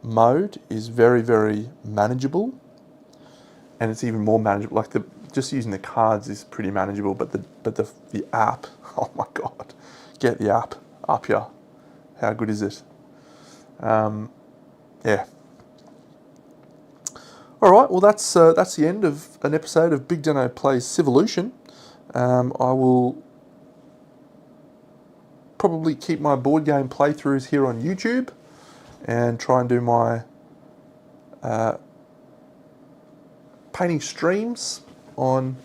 A: mode is very, very manageable, and it's even more manageable. Like just using the cards is pretty manageable, but the app, oh my god, get the app up here. How good is it? Yeah. All right. Well, that's the end of an episode of BigDenoPlays Civolution. I will probably keep my board game playthroughs here on YouTube and try and do my painting streams on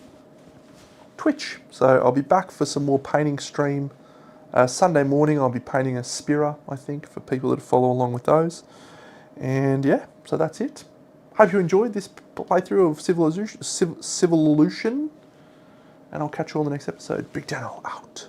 A: Twitch. So I'll be back for some more painting stream. Sunday morning I'll be painting a Spira, I think, for people that follow along with those. And yeah, so that's it. Hope you enjoyed this playthrough of Civolution, and I'll catch you on the next episode. Big Deno out.